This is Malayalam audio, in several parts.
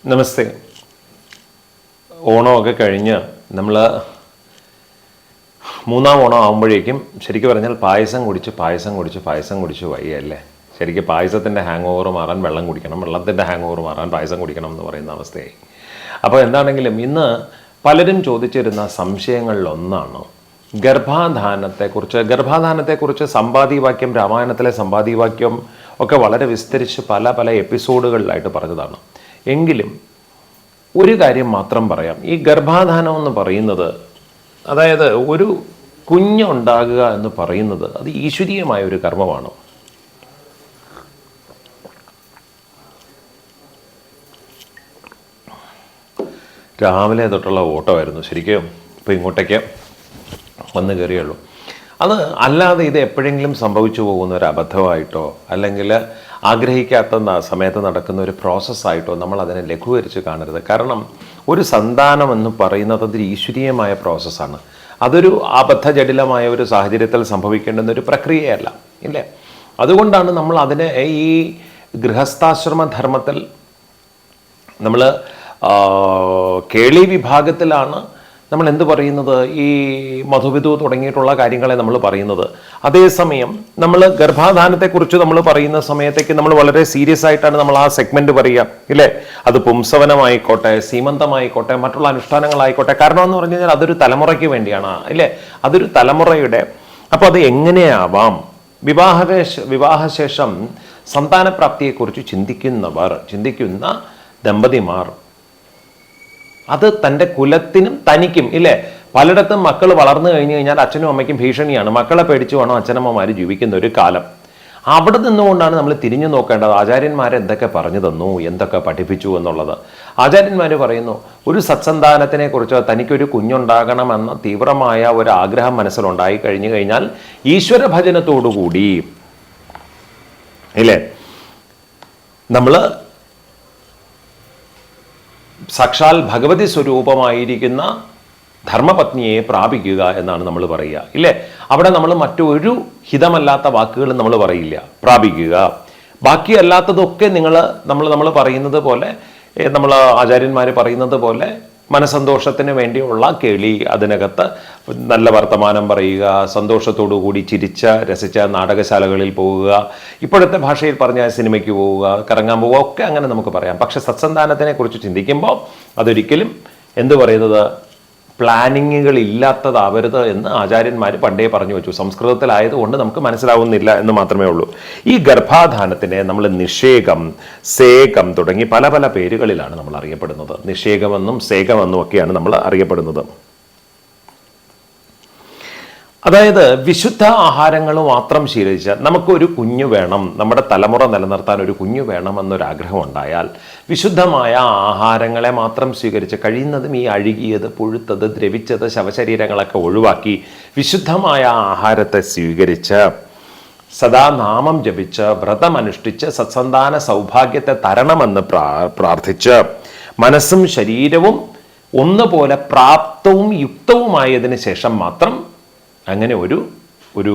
നമസ്തേ. ഓണമൊക്കെ കഴിഞ്ഞ് നമ്മൾ മൂന്നാം ഓണം ആകുമ്പോഴേക്കും ശരിക്കും പറഞ്ഞാൽ പായസം കുടിച്ച് വയ്യല്ലേ. ശരിക്കും പായസത്തിൻ്റെ ഹാങ് ഓവർ മാറാൻ വെള്ളം കുടിക്കണം, വെള്ളത്തിൻ്റെ ഹാങ് ഓവർ മാറാൻ പായസം കുടിക്കണം എന്ന് പറയുന്ന അവസ്ഥയായി. അപ്പോൾ എന്താണെങ്കിലും ഇന്ന് പലരും ചോദിച്ചിരുന്ന സംശയങ്ങളിലൊന്നാണ് ഗർഭാധാനത്തെക്കുറിച്ച് സമ്പാദിവാക്യം, രാമായണത്തിലെ സമ്പാദിവാക്യം ഒക്കെ വളരെ വിസ്തരിച്ച് പല എപ്പിസോഡുകളിലായിട്ട് പറഞ്ഞതാണ്. എങ്കിലും ഒരു കാര്യം മാത്രം പറയാം. ഈ ഗർഭാധാനം എന്ന് പറയുന്നത്, അതായത് ഒരു കുഞ്ഞുണ്ടാകുക എന്ന് പറയുന്നത്, അത് ഈശ്വരീയമായ ഒരു കർമ്മമാണ്. രാവിലെ തൊട്ടുള്ള ഓട്ടമായിരുന്നു ശരിക്കും. ഇപ്പോൾ ഇങ്ങോട്ടേക്ക് വന്ന് കയറിയുള്ളൂ. അത് അല്ലാതെ ഇത് എപ്പോഴെങ്കിലും സംഭവിച്ചു പോകുന്ന ഒരു അബദ്ധമായിട്ടോ അല്ലെങ്കിൽ ആഗ്രഹിക്കാത്ത സമയത്ത് നടക്കുന്ന ഒരു പ്രോസസ്സായിട്ടോ നമ്മൾ അതിനെ ലഘൂകരിച്ച് കാണരുത്. കാരണം ഒരു സന്താനം എന്ന് പറയുന്നത് അതൊരു ഈശ്വരീയമായ പ്രോസസ്സാണ്. അതൊരു അബദ്ധജടിലമായ ഒരു സാഹചര്യത്തിൽ സംഭവിക്കേണ്ടുന്ന ഒരു പ്രക്രിയയല്ല, ഇല്ലേ? അതുകൊണ്ടാണ് നമ്മൾ അതിനെ ഈ ഗൃഹസ്ഥാശ്രമ ധർമ്മത്തിൽ നമ്മൾ കേളി വിഭാഗത്തിലാണ് നമ്മൾ എന്ത് പറയുന്നത്, ഈ മധുവിധു തുടങ്ങിയിട്ടുള്ള കാര്യങ്ങളെ നമ്മൾ പറയുന്നത്. അതേസമയം നമ്മൾ ഗർഭാധാനത്തെക്കുറിച്ച് നമ്മൾ പറയുന്ന സമയത്തേക്ക് നമ്മൾ വളരെ സീരിയസ് ആയിട്ടാണ് നമ്മൾ ആ സെഗ്മെന്റ് പറയുക, ഇല്ലേ? അത് പുംസവനമായിക്കോട്ടെ, സീമന്തമായിക്കോട്ടെ, മറ്റുള്ള അനുഷ്ഠാനങ്ങളായിക്കോട്ടെ. കാരണം എന്ന് പറഞ്ഞു കഴിഞ്ഞാൽ അതൊരു തലമുറയ്ക്ക് വേണ്ടിയാണ്, ഇല്ലേ? അതൊരു തലമുറയുടെ. അപ്പോൾ അത് എങ്ങനെയാവാം? വിവാഹശേഷം സന്താനപ്രാപ്തിയെക്കുറിച്ച് ചിന്തിക്കുന്ന ദമ്പതിമാർ, അത് തൻ്റെ കുലത്തിനും തനിക്കും, ഇല്ലേ? പലയിടത്തും മക്കൾ വളർന്നു കഴിഞ്ഞു കഴിഞ്ഞാൽ അച്ഛനും അമ്മയ്ക്കും ഭീഷണിയാണ്. മക്കളെ പേടിച്ചു വേണം അച്ഛനമ്മമാർ ജീവിക്കുന്ന ഒരു കാലം. അവിടെ നിന്നുകൊണ്ടാണ് നമ്മൾ തിരിഞ്ഞു നോക്കേണ്ടത്. ആചാര്യന്മാർ എന്തൊക്കെ പറഞ്ഞു തന്നു, എന്തൊക്കെ പഠിപ്പിച്ചു എന്നുള്ളത്. ആചാര്യന്മാർ പറയുന്നു, ഒരു സത്സന്താനത്തിനെ കുറിച്ച്, തനിക്കൊരു കുഞ്ഞുണ്ടാകണമെന്ന തീവ്രമായ ഒരു ആഗ്രഹം മനസ്സിലുണ്ടായി കഴിഞ്ഞു കഴിഞ്ഞാൽ ഈശ്വര ഭജനത്തോടുകൂടി, ഇല്ലേ, നമ്മൾ സാക്ഷാൽ ഭഗവതി സ്വരൂപമായിരിക്കുന്ന ധർമ്മപത്നിയെ പ്രാപിക്കുക എന്നാണ് നമ്മൾ പറയുക, ഇല്ലേ? അവിടെ നമ്മൾ മറ്റൊരു ഹിതമല്ലാത്ത വാക്കുകളും നമ്മൾ പറയില്ല. പ്രാപിക്കുക. ബാക്കിയല്ലാത്തതൊക്കെ നമ്മൾ പറയുന്നത് പോലെ, നമ്മൾ ആചാര്യന്മാർ പറയുന്നത് പോലെ മനസന്തോഷത്തിന് വേണ്ടിയുള്ള കേളി, അതിനകത്ത് നല്ല വർത്തമാനം പറയുക, സന്തോഷത്തോടു കൂടി രസിച്ച നാടകശാലകളിൽ പോവുക, ഇപ്പോഴത്തെ ഭാഷയിൽ പറഞ്ഞാൽ സിനിമയ്ക്ക് പോവുക, കറങ്ങാൻ പോവുക, ഒക്കെ അങ്ങനെ നമുക്ക് പറയാം. പക്ഷെ സത്സന്താനത്തിനെ കുറിച്ച് ചിന്തിക്കുമ്പോൾ അതൊരിക്കലും എന്തു പറയുന്നത്, പ്ലാനിങ്ങുകൾ ഇല്ലാത്തതാവരുത് എന്ന് ആചാര്യന്മാർ പണ്ടേ പറഞ്ഞു വെച്ചു. സംസ്കൃതത്തിലായതുകൊണ്ട് നമുക്ക് മനസ്സിലാവുന്നില്ല എന്ന് മാത്രമേ ഉള്ളൂ. ഈ ഗർഭാധാനത്തിനെ നമ്മൾ നിഷേകം, സേകം തുടങ്ങി പല പേരുകളിലാണ് നമ്മൾ അറിയപ്പെടുന്നത്. നിഷേകമെന്നും സേകമെന്നും ഒക്കെയാണ് നമ്മൾ അറിയപ്പെടുന്നത്. അതായത് വിശുദ്ധ ആഹാരങ്ങൾ മാത്രം ശീലിച്ച് നമുക്കൊരു കുഞ്ഞു വേണം, നമ്മുടെ തലമുറ നിലനിർത്താൻ ഒരു കുഞ്ഞു വേണമെന്നൊരാഗ്രഹം ഉണ്ടായാൽ വിശുദ്ധമായ ആഹാരങ്ങളെ മാത്രം സ്വീകരിച്ച്, കഴിയുന്നതും ഈ അഴുകിയത്, പുഴുത്തത്, ദ്രവിച്ചത് ശവശരീരങ്ങളൊക്കെ ഒഴിവാക്കി വിശുദ്ധമായ ആഹാരത്തെ സ്വീകരിച്ച് സദാ നാമം ജപിച്ച് വ്രതമനുഷ്ഠിച്ച് സത്സന്താന സൗഭാഗ്യത്തെ തരണമെന്ന് പ്രാർത്ഥിച്ച് മനസ്സും ശരീരവും ഒന്നുപോലെ പ്രാപ്തവും യുക്തവുമായതിനു ശേഷം മാത്രം അങ്ങനെ ഒരു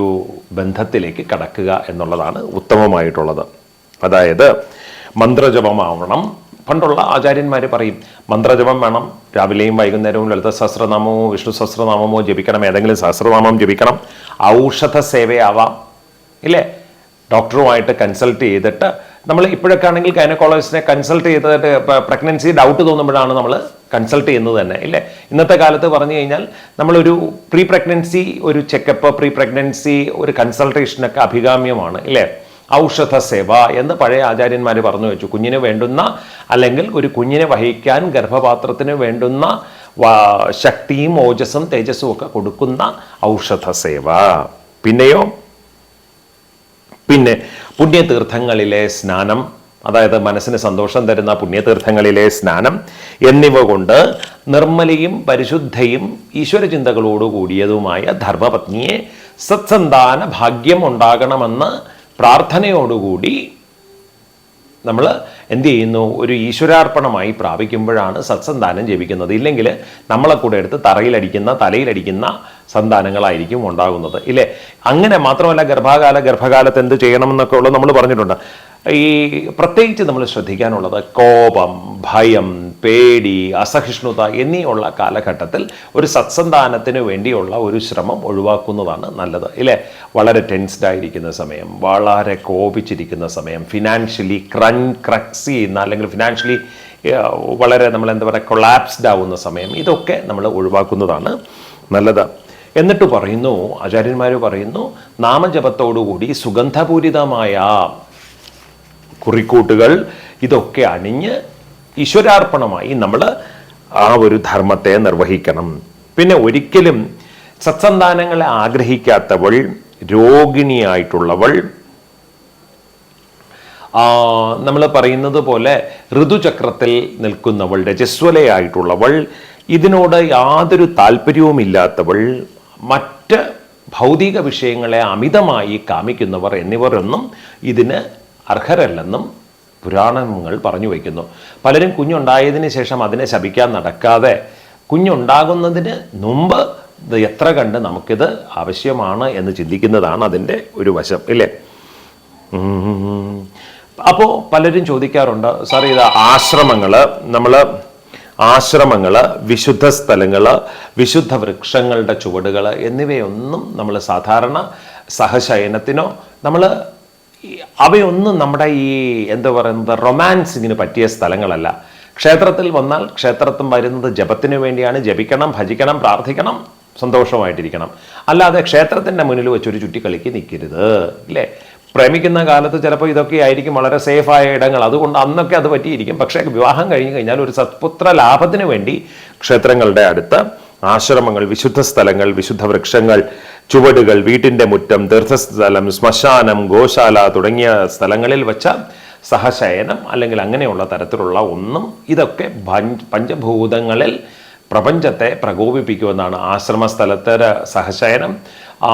ബന്ധത്തിലേക്ക് കടക്കുക എന്നുള്ളതാണ് ഉത്തമമായിട്ടുള്ളത്. അതായത് മന്ത്രജപമാവണം. പണ്ടുള്ള ആചാര്യന്മാർ പറയും, മന്ത്രജപം വേണം. രാവിലെയും വൈകുന്നേരവും ലളിത സഹസ്രനാമമോ വിഷ്ണു സഹസ്രനാമമോ ജപിക്കണം. ഏതെങ്കിലും സഹസ്രനാമം ജപിക്കണം. ഔഷധ സേവയാവാം, ഇല്ലേ? ഡോക്ടറുമായിട്ട് കൺസൾട്ട് ചെയ്തിട്ട്, നമ്മൾ ഇപ്പോഴൊക്കെ ആണെങ്കിൽ ഗൈനക്കോളജിസ്റ്റിനെ കൺസൾട്ട് ചെയ്തിട്ട് പ്രഗ്നൻസി ഡൗട്ട് തോന്നുമ്പോഴാണ് നമ്മൾ കൺസൾട്ട് ചെയ്യുന്നത് തന്നെ, ഇല്ലേ? ഇന്നത്തെ കാലത്ത് പറഞ്ഞു കഴിഞ്ഞാൽ നമ്മളൊരു പ്രീ പ്രഗ്നൻസി ഒരു ചെക്കപ്പ്, പ്രീ പ്രഗ്നൻസി ഒരു കൺസൾട്ടേഷനൊക്കെ അഭികാമ്യമാണ്, ഇല്ലേ? ഔഷധ സേവ എന്ന് പഴയ ആചാര്യന്മാർ പറഞ്ഞു വെച്ചു. കുഞ്ഞിന് വേണ്ടുന്ന, അല്ലെങ്കിൽ ഒരു കുഞ്ഞിനെ വഹിക്കാൻ ഗർഭപാത്രത്തിന് വേണ്ടുന്ന ശക്തിയും ഓജസ്സും തേജസ്സും ഒക്കെ കൊടുക്കുന്ന ഔഷധ സേവ. പിന്നെ പുണ്യതീർത്ഥങ്ങളിലെ സ്നാനം, അതായത് മനസ്സിന് സന്തോഷം തരുന്ന പുണ്യതീർത്ഥങ്ങളിലെ സ്നാനം എന്നിവ കൊണ്ട് നിർമ്മലയും പരിശുദ്ധയും ഈശ്വരചിന്തകളോടുകൂടിയതുമായ ധർമ്മപത്നിയെ സത്സന്താന ഭാഗ്യം ഉണ്ടാകണമെന്ന് പ്രാർത്ഥനയോടുകൂടി നമ്മൾ എന്ത് ചെയ്യുന്നു, ഒരു ഈശ്വരാർപ്പണമായി പ്രാപിക്കുമ്പോഴാണ് സത്സന്താനം ജപിക്കുന്നത്. ഇല്ലെങ്കിൽ നമ്മളെ കൂടെ എടുത്ത് തലയിലടിക്കുന്ന സന്താനങ്ങളായിരിക്കും ഉണ്ടാകുന്നത്, ഇല്ലേ? അങ്ങനെ മാത്രമല്ല, ഗർഭകാലത്ത് എന്ത് ചെയ്യണമെന്നൊക്കെ ഉള്ളത് നമ്മൾ പറഞ്ഞിട്ടുണ്ട്. ഈ പ്രത്യേകിച്ച് നമ്മൾ ശ്രദ്ധിക്കാനുള്ളത് കോപം, ഭയം, പേടി, അസഹിഷ്ണുത എന്നിയുള്ള കാലഘട്ടത്തിൽ ഒരു സത്സന്താനത്തിന് വേണ്ടിയുള്ള ഒരു ശ്രമം ഒഴിവാക്കുന്നതാണ് നല്ലത്, ഇല്ലേ? വളരെ ടെൻസ്ഡ് ആയിരിക്കുന്ന സമയം, വളരെ കോപിച്ചിരിക്കുന്ന സമയം, ഫിനാൻഷ്യലി ക്രക്സ് ചെയ്യുന്ന അല്ലെങ്കിൽ ഫിനാൻഷ്യലി വളരെ നമ്മൾ എന്താ പറയുക കൊളാപ്സ്ഡ് ആവുന്ന സമയം, ഇതൊക്കെ നമ്മൾ ഒഴിവാക്കുന്നതാണ് നല്ലത്. എന്നിട്ട് പറയുന്നു, ആചാര്യന്മാർ പറയുന്നു, നാമജപത്തോടുകൂടി സുഗന്ധപൂരിതമായ കുറിക്കൂട്ടുകൾ ഇതൊക്കെ അണിഞ്ഞ് ഈശ്വരാർപ്പണമായി നമ്മൾ ആ ഒരു ധർമ്മത്തെ നിർവഹിക്കണം. പിന്നെ ഒരിക്കലും സത്സന്താനങ്ങളെ ആഗ്രഹിക്കാത്തവൾ, രോഗിണിയായിട്ടുള്ളവൾ, നമ്മൾ പറയുന്നത് പോലെ ഋതുചക്രത്തിൽ നിൽക്കുന്നവൾ, രജസ്വലയായിട്ടുള്ളവൾ, ഇതിനോട് യാതൊരു താല്പര്യവുമില്ലാത്തവൾ, മറ്റ് ഭൗതിക വിഷയങ്ങളെ അമിതമായി കാമിക്കുന്നവർ എന്നിവരൊന്നും ഇതിന് അർഹരല്ലെന്നും പുരാണങ്ങൾ പറഞ്ഞു വയ്ക്കുന്നു. പലരും കുഞ്ഞുണ്ടായതിന് ശേഷം അതിനെ ശപിക്കാൻ നടക്കാതെ കുഞ്ഞുണ്ടാകുന്നതിന് മുമ്പ് ഇത് എത്ര കണ്ട് നമുക്കിത് ആവശ്യമാണ് എന്ന് ചിന്തിക്കുന്നതാണ് അതിൻ്റെ ഒരു വശം, ഇല്ലേ? അപ്പോൾ പലരും ചോദിക്കാറുണ്ട്, സാർ ഇത് ആശ്രമങ്ങൾ, വിശുദ്ധ സ്ഥലങ്ങൾ, വിശുദ്ധ വൃക്ഷങ്ങളുടെ ചുവടുകൾ എന്നിവയൊന്നും നമ്മൾ സാധാരണ സഹശയനത്തിനോ അവയൊന്നും നമ്മുടെ ഈ എന്താ പറയുന്നത് റൊമാൻസിങ്ങിന് പറ്റിയ സ്ഥലങ്ങളല്ല. ക്ഷേത്രത്തിൽ വന്നാൽ ക്ഷേത്രത്തിൽ വരുന്നത് ജപത്തിന് വേണ്ടിയാണ്. ജപിക്കണം, ഭജിക്കണം, പ്രാർത്ഥിക്കണം, സന്തോഷമായിട്ടിരിക്കണം. അല്ലാതെ ക്ഷേത്രത്തിൻ്റെ മുന്നിൽ വെച്ചൊരു ചുറ്റിക്കളിക്ക് നിൽക്കരുത്, ഇല്ലേ? പ്രേമിക്കുന്ന കാലത്ത് ചിലപ്പോൾ ഇതൊക്കെ ആയിരിക്കും വളരെ സേഫായ ഇടങ്ങൾ, അതുകൊണ്ട് അന്നൊക്കെ അത് പറ്റിയിരിക്കും. പക്ഷേ വിവാഹം കഴിഞ്ഞ് കഴിഞ്ഞാൽ ഒരു സത്പുത്ര ലാഭത്തിന് വേണ്ടി ക്ഷേത്രങ്ങളുടെ അടുത്ത് ആശ്രമങ്ങൾ, വിശുദ്ധ സ്ഥലങ്ങൾ, വിശുദ്ധ വൃക്ഷങ്ങൾ, ചുവടുകൾ, വീട്ടിൻ്റെ മുറ്റം, തീർത്ഥസ്ഥലം, ശ്മശാനം, ഗോശാല തുടങ്ങിയ സ്ഥലങ്ങളിൽ വെച്ച സഹശയനം അല്ലെങ്കിൽ അങ്ങനെയുള്ള തരത്തിലുള്ള ഒന്നും, ഇതൊക്കെ പഞ്ചഭൂതങ്ങളിൽ പ്രപഞ്ചത്തെ പ്രകോപിപ്പിക്കുമെന്നാണ്. ആശ്രമസ്ഥലത്തെ സഹശയനം,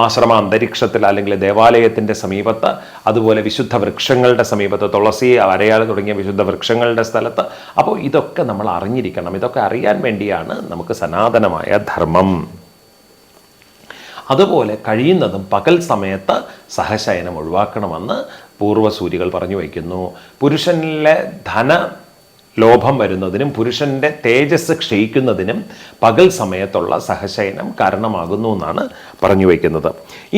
ആശ്രമ അന്തരീക്ഷത്തിൽ അല്ലെങ്കിൽ ദേവാലയത്തിൻ്റെ സമീപത്ത്, അതുപോലെ വിശുദ്ധ വൃക്ഷങ്ങളുടെ സമീപത്ത്, തുളസി, അരയാൽ തുടങ്ങിയ വിശുദ്ധ വൃക്ഷങ്ങളുടെ സ്ഥലത്ത്. അപ്പോൾ ഇതൊക്കെ നമ്മൾ അറിഞ്ഞിരിക്കണം. ഇതൊക്കെ അറിയാൻ വേണ്ടിയാണ് നമുക്ക് സനാതനമായ ധർമ്മം. അതുപോലെ കഴിയുന്നതും പകൽ സമയത്ത് സഹശയനം ഒഴിവാക്കണമെന്ന് പൂർവ്വസൂരികൾ പറഞ്ഞു വയ്ക്കുന്നു. പുരുഷനിലെ ലോഭം വരുന്നതിനും പുരുഷൻ്റെ തേജസ് ക്ഷയിക്കുന്നതിനും പകൽ സമയത്തുള്ള സഹശയനം കാരണമാകുന്നു എന്നാണ് പറഞ്ഞു വയ്ക്കുന്നത്.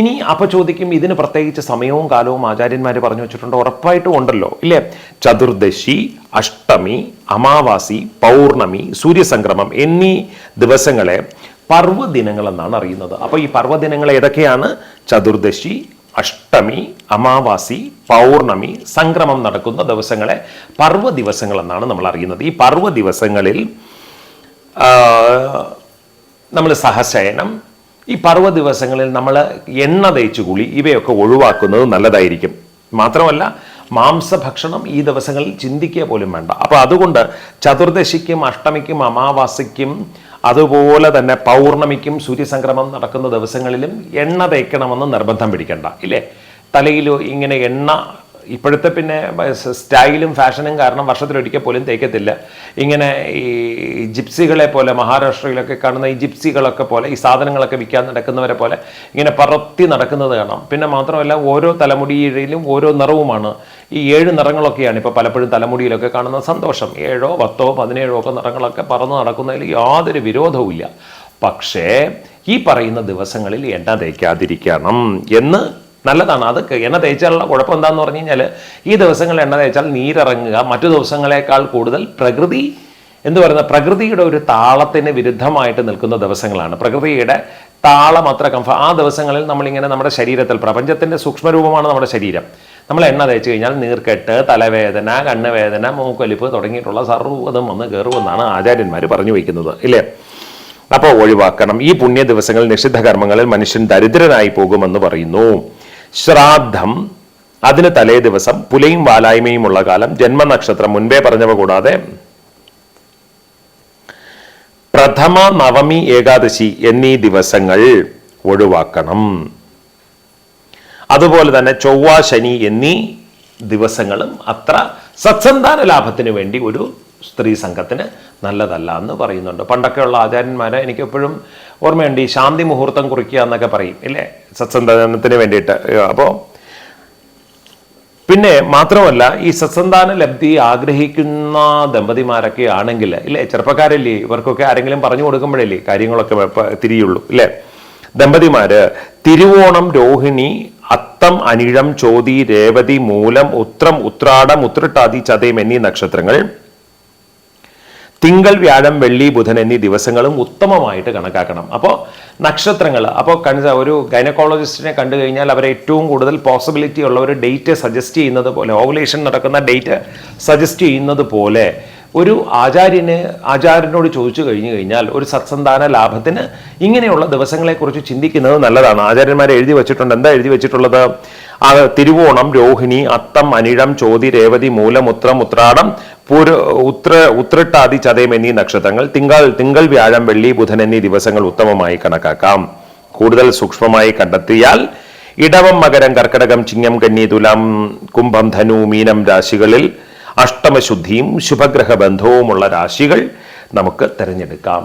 ഇനി അപ്പോൾ ചോദിക്കും, ഇതിന് പ്രത്യേകിച്ച് സമയവും കാലവും ആചാര്യന്മാർ പറഞ്ഞു വെച്ചിട്ടുണ്ട്? ഉറപ്പായിട്ടും ഉണ്ടല്ലോ, ഇല്ലേ? ചതുർദശി, അഷ്ടമി, അമാവാസി, പൗർണമി, സൂര്യസംക്രമം എന്നീ ദിവസങ്ങളെ പർവ്വദിനങ്ങളെന്നാണ് അറിയുന്നത്. അപ്പോൾ ഈ പർവ്വദിനങ്ങൾ ഏതൊക്കെയാണ്? ചതുർദശി, അഷ്ടമി, അമാവാസി, പൗർണമി, സംക്രമം നടക്കുന്ന ദിവസങ്ങളെ പർവ്വ ദിവസങ്ങൾ എന്നാണ് നമ്മൾ അറിയുന്നത്. ഈ പർവ്വ ദിവസങ്ങളിൽ നമ്മൾ സഹശയനം, ഈ പർവ്വ ദിവസങ്ങളിൽ നമ്മൾ എണ്ണ തേച്ച് കുളി ഇവയൊക്കെ ഒഴിവാക്കുന്നത് നല്ലതായിരിക്കും. മാത്രമല്ല മാംസഭക്ഷണം ഈ ദിവസങ്ങളിൽ ചിന്തിക്കുക പോലും വേണ്ട. അപ്പോൾ അതുകൊണ്ട് ചതുർദശിക്കും അഷ്ടമിക്കും അമാവാസിക്കും അതുപോലെ തന്നെ പൗർണമിക്കും സൂര്യസംക്രമം നടക്കുന്ന ദിവസങ്ങളിലും എണ്ണ തേക്കണമെന്ന് നിർബന്ധം പിടിക്കണ്ട, ഇല്ലേ? തലയിൽ ഇങ്ങനെ എണ്ണ ഇപ്പോഴത്തെ പിന്നെ സ്റ്റൈലും ഫാഷനും കാരണം വർഷത്തിലൊരിക്കൽ പോലും തേക്കത്തില്ല. ഇങ്ങനെ ഈ ജിപ്സികളെ പോലെ, മഹാരാഷ്ട്രയിലൊക്കെ കാണുന്ന ഈ ജിപ്സികളൊക്കെ പോലെ, ഈ സാധനങ്ങളൊക്കെ വിൽക്കാൻ നടക്കുന്നവരെ പോലെ ഇങ്ങനെ പറത്തി നടക്കുന്നത് കാണാം. പിന്നെ മാത്രമല്ല ഓരോ തലമുടിയിലും ഓരോ നിറവുമാണ്. ഈ 7 നിറങ്ങളൊക്കെയാണ് ഇപ്പോൾ പലപ്പോഴും തലമുടിയിലൊക്കെ കാണുന്ന. സന്തോഷം, 7, 10, 17 ഒക്കെ നിറങ്ങളൊക്കെ പറന്ന് നടക്കുന്നതിൽ യാതൊരു വിരോധവും ഇല്ല. പക്ഷേ ഈ പറയുന്ന ദിവസങ്ങളിൽ എണ്ണ തേക്കാതിരിക്കണം എന്ന് നല്ലതാണ്. അത് എണ്ണ തേച്ചാലുള്ള കുഴപ്പം എന്താണെന്ന് പറഞ്ഞു കഴിഞ്ഞാൽ, ഈ ദിവസങ്ങളിൽ എണ്ണ തേച്ചാൽ നീരിറങ്ങുക മറ്റു ദിവസങ്ങളെക്കാൾ കൂടുതൽ പ്രകൃതിയുടെ ഒരു താളത്തിന് വിരുദ്ധമായിട്ട് നിൽക്കുന്ന ദിവസങ്ങളാണ്. പ്രകൃതിയുടെ താളം അത്ര ആ ദിവസങ്ങളിൽ നമ്മളിങ്ങനെ നമ്മുടെ ശരീരത്തിൽ, പ്രപഞ്ചത്തിൻ്റെ സൂക്ഷ്മരൂപമാണ് നമ്മുടെ ശരീരം, നമ്മൾ എണ്ണ തേച്ച് കഴിഞ്ഞാൽ നീർക്കെട്ട്, തലവേദന, കണ്ണുവേദന, മൂക്കൊലിപ്പ് തുടങ്ങിയിട്ടുള്ള സർവ്വതും വന്ന് കയറുമെന്നാണ് ആചാര്യന്മാർ പറഞ്ഞു വയ്ക്കുന്നത്, ഇല്ലേ? അപ്പോൾ ഒഴിവാക്കണം. ഈ പുണ്യ ദിവസങ്ങളിൽ നിഷിദ്ധ കർമ്മങ്ങളിൽ മനുഷ്യൻ ദരിദ്രനായി പോകുമെന്ന് പറയുന്നു. ശ്രാദ്ധം, അതിന് തലേ ദിവസം, പുലയും വാലായ്മയും ഉള്ള കാലം, ജന്മനക്ഷത്രം മുൻപേ പറഞ്ഞവ കൂടാതെ പ്രഥമ, നവമി, ഏകാദശി എന്നീ ദിവസങ്ങൾ ഒഴിവാക്കണം. അതുപോലെ തന്നെ ചൊവ്വ, ശനി എന്നീ ദിവസങ്ങളും അത്ര സത്സന്താന ലാഭത്തിന് വേണ്ടി ഒരു സ്ത്രീ സംഘത്തിന് നല്ലതല്ല എന്ന് പറയുന്നുണ്ട്. പണ്ടൊക്കെയുള്ള ആചാര്യന്മാരെ എനിക്കെപ്പോഴും ഓർമ്മയുണ്ട്, ഈ ശാന്തി മുഹൂർത്തം കുറിക്കുക എന്നൊക്കെ പറയും, ഇല്ലേ? സത്സന്താനത്തിന് വേണ്ടിയിട്ട്. അപ്പോൾ പിന്നെ മാത്രമല്ല ഈ സത്സന്താന ലബ്ധി ആഗ്രഹിക്കുന്ന ദമ്പതിമാരൊക്കെ ആണെങ്കിൽ ഇല്ലേ, ചെറുപ്പക്കാരല്ലേ, ഇവർക്കൊക്കെ ആരെങ്കിലും പറഞ്ഞു കൊടുക്കുമ്പോഴല്ലേ കാര്യങ്ങളൊക്കെ തിരിയുള്ളൂ ഇല്ലേ. ദമ്പതിമാര് തിരുവോണം, രോഹിണി, അത്തം, അനിഴം, ചോതി, രേവതി, മൂലം, ഉത്രം, ഉത്രാടം, ഉത്രട്ടാതി, ചതയം എന്നീ നക്ഷത്രങ്ങൾ, തിങ്കൾ, വ്യാഴം, വെള്ളി, ബുധൻ എന്നീ ദിവസങ്ങളും ഉത്തമമായിട്ട് കണക്കാക്കണം. അപ്പോൾ നക്ഷത്രങ്ങൾ, അപ്പോൾ ഒരു ഗൈനക്കോളജിസ്റ്റിനെ കണ്ടു കഴിഞ്ഞാൽ അവരെ ഏറ്റവും കൂടുതൽ പോസിബിലിറ്റി ഉള്ള ഒരു ഡേറ്റ് സജസ്റ്റ് ചെയ്യുന്നത് പോലെ, ഓവുലേഷൻ നടക്കുന്ന ഡേറ്റ് സജസ്റ്റ് ചെയ്യുന്നത് പോലെ ഒരു ആചാര്യനോട് ചോദിച്ചു കഴിഞ്ഞാൽ ഒരു സത്സന്താന ലാഭത്തിന് ഇങ്ങനെയുള്ള ദിവസങ്ങളെക്കുറിച്ച് ചിന്തിക്കുന്നത് നല്ലതാണ്. ആചാര്യന്മാരെ എഴുതി വെച്ചിട്ടുണ്ട്. എന്താ എഴുതി വെച്ചിട്ടുള്ളത്? തിരുവോണം, രോഹിണി, അത്തം, അനിഴം, ചോതി, രേവതി, മൂലം, ഉത്രം, ഉത്രാടം, ഉത്രട്ടാതി, ചതയം എന്നീ നക്ഷത്രങ്ങൾ, തിങ്കൾ, വ്യാഴം, വെള്ളി, ബുധൻ എന്നീ ദിവസങ്ങൾ ഉത്തമമായി കണക്കാക്കാം. കൂടുതൽ സൂക്ഷ്മമായി കണ്ടെത്തിയാൽ ഇടവം, മകരം, കർക്കടകം, ചിങ്ങം, കന്നി, തുലാം, കുംഭം, ധനു, മീനം രാശികളിൽ അഷ്ടമശുദ്ധിയും ശുഭഗ്രഹ ബന്ധവുമുള്ള രാശികൾ നമുക്ക് തിരഞ്ഞെടുക്കാം.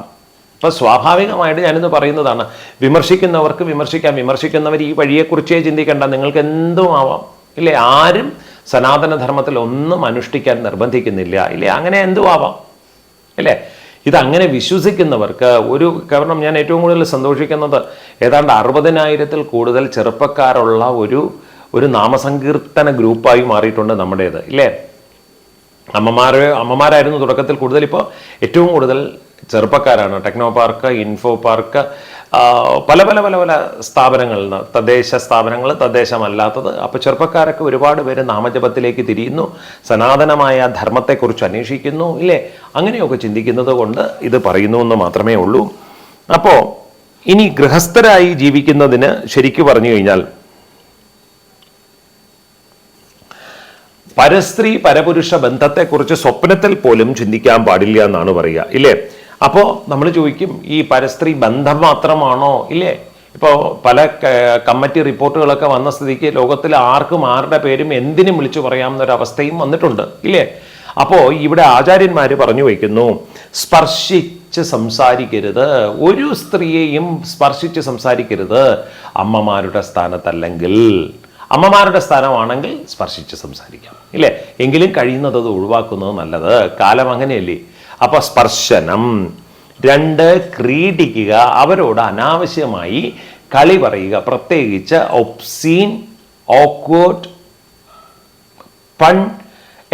അപ്പൊ സ്വാഭാവികമായിട്ട് ഞാനിന്ന് പറയുന്നതാണ്, വിമർശിക്കുന്നവർക്ക് വിമർശിക്കാം. വിമർശിക്കുന്നവർ ഈ വഴിയെക്കുറിച്ചേ ചിന്തിക്കേണ്ട, നിങ്ങൾക്ക് എന്തും ആവാം ഇല്ലേ. ആരും സനാതനധർമ്മത്തിൽ ഒന്നും അനുഷ്ഠിക്കാൻ നിർബന്ധിക്കുന്നില്ല ഇല്ലേ. അങ്ങനെ എന്തും ആവാം ഇല്ലേ. ഇതങ്ങനെ വിശ്വസിക്കുന്നവർക്ക് കാരണം ഞാൻ ഏറ്റവും കൂടുതൽ സന്തോഷിക്കുന്നത് ഏതാണ്ട് 60,000-ൽ കൂടുതൽ ചെറുപ്പക്കാരുള്ള ഒരു നാമസങ്കീർത്തന ഗ്രൂപ്പായി മാറിയിട്ടുണ്ട് നമ്മുടേത് ഇല്ലേ. അമ്മമാരായിരുന്നു തുടക്കത്തിൽ കൂടുതൽ, ഇപ്പോൾ ഏറ്റവും കൂടുതൽ ചെറുപ്പക്കാരാണ്. ടെക്നോ പാർക്ക്, ഇൻഫോ പാർക്ക്, പല പല പല പല സ്ഥാപനങ്ങൾ, തദ്ദേശ സ്ഥാപനങ്ങൾ, തദ്ദേശമല്ലാത്തത്. അപ്പോൾ ചെറുപ്പക്കാരൊക്കെ ഒരുപാട് പേര് നാമജപത്തിലേക്ക് തിരിയുന്നു, സനാതനമായ ധർമ്മത്തെക്കുറിച്ച് അന്വേഷിക്കുന്നു ഇല്ലേ. അങ്ങനെയൊക്കെ ചിന്തിക്കുന്നത് കൊണ്ട് ഇത് പറയുന്നു എന്ന് മാത്രമേ ഉള്ളൂ. അപ്പോൾ ഇനി ഗൃഹസ്ഥരായി ജീവിക്കുന്നതിന് ശരിക്കു പറഞ്ഞു കഴിഞ്ഞാൽ പരസ്ത്രീ പരപുരുഷ ബന്ധത്തെക്കുറിച്ച് സ്വപ്നത്തിൽ പോലും ചിന്തിക്കാൻ പാടില്ല എന്നാണ് പറയുക ഇല്ലേ. അപ്പോൾ നമ്മൾ ചോദിക്കും, ഈ പരസ്ത്രീ ബന്ധം മാത്രമാണോ ഇല്ലേ. ഇപ്പോൾ പല കമ്മിറ്റി റിപ്പോർട്ടുകളൊക്കെ വന്ന സ്ഥിതിക്ക് ലോകത്തിൽ ആർക്കും ആരുടെ പേരും എന്തിനും വിളിച്ചു പറയാവുന്നൊരവസ്ഥയും വന്നിട്ടുണ്ട് ഇല്ലേ. അപ്പോൾ ഇവിടെ ആചാര്യന്മാർ പറഞ്ഞു വയ്ക്കുന്നു, സ്പർശിച്ച് സംസാരിക്കരുത്, ഒരു സ്ത്രീയെയും സ്പർശിച്ച് സംസാരിക്കരുത്. അമ്മമാരുടെ സ്ഥാനത്തല്ലെങ്കിൽ, അമ്മമാരുടെ സ്ഥാനമാണെങ്കിൽ സ്പർശിച്ച് സംസാരിക്കാം ഇല്ലേ. എങ്കിലും കഴിയുന്നത് അത് ഒഴിവാക്കുന്നത് നല്ലത്, കാലം അങ്ങനെയല്ലേ. അപ്പൊ സ്പർശനം. 2, ക്രീഡിക്കുക, അവരോട് അനാവശ്യമായി കളി പറയുക, പ്രത്യേകിച്ച് ഒബ്സീൻ, ഓക്വേർഡ്, പൺ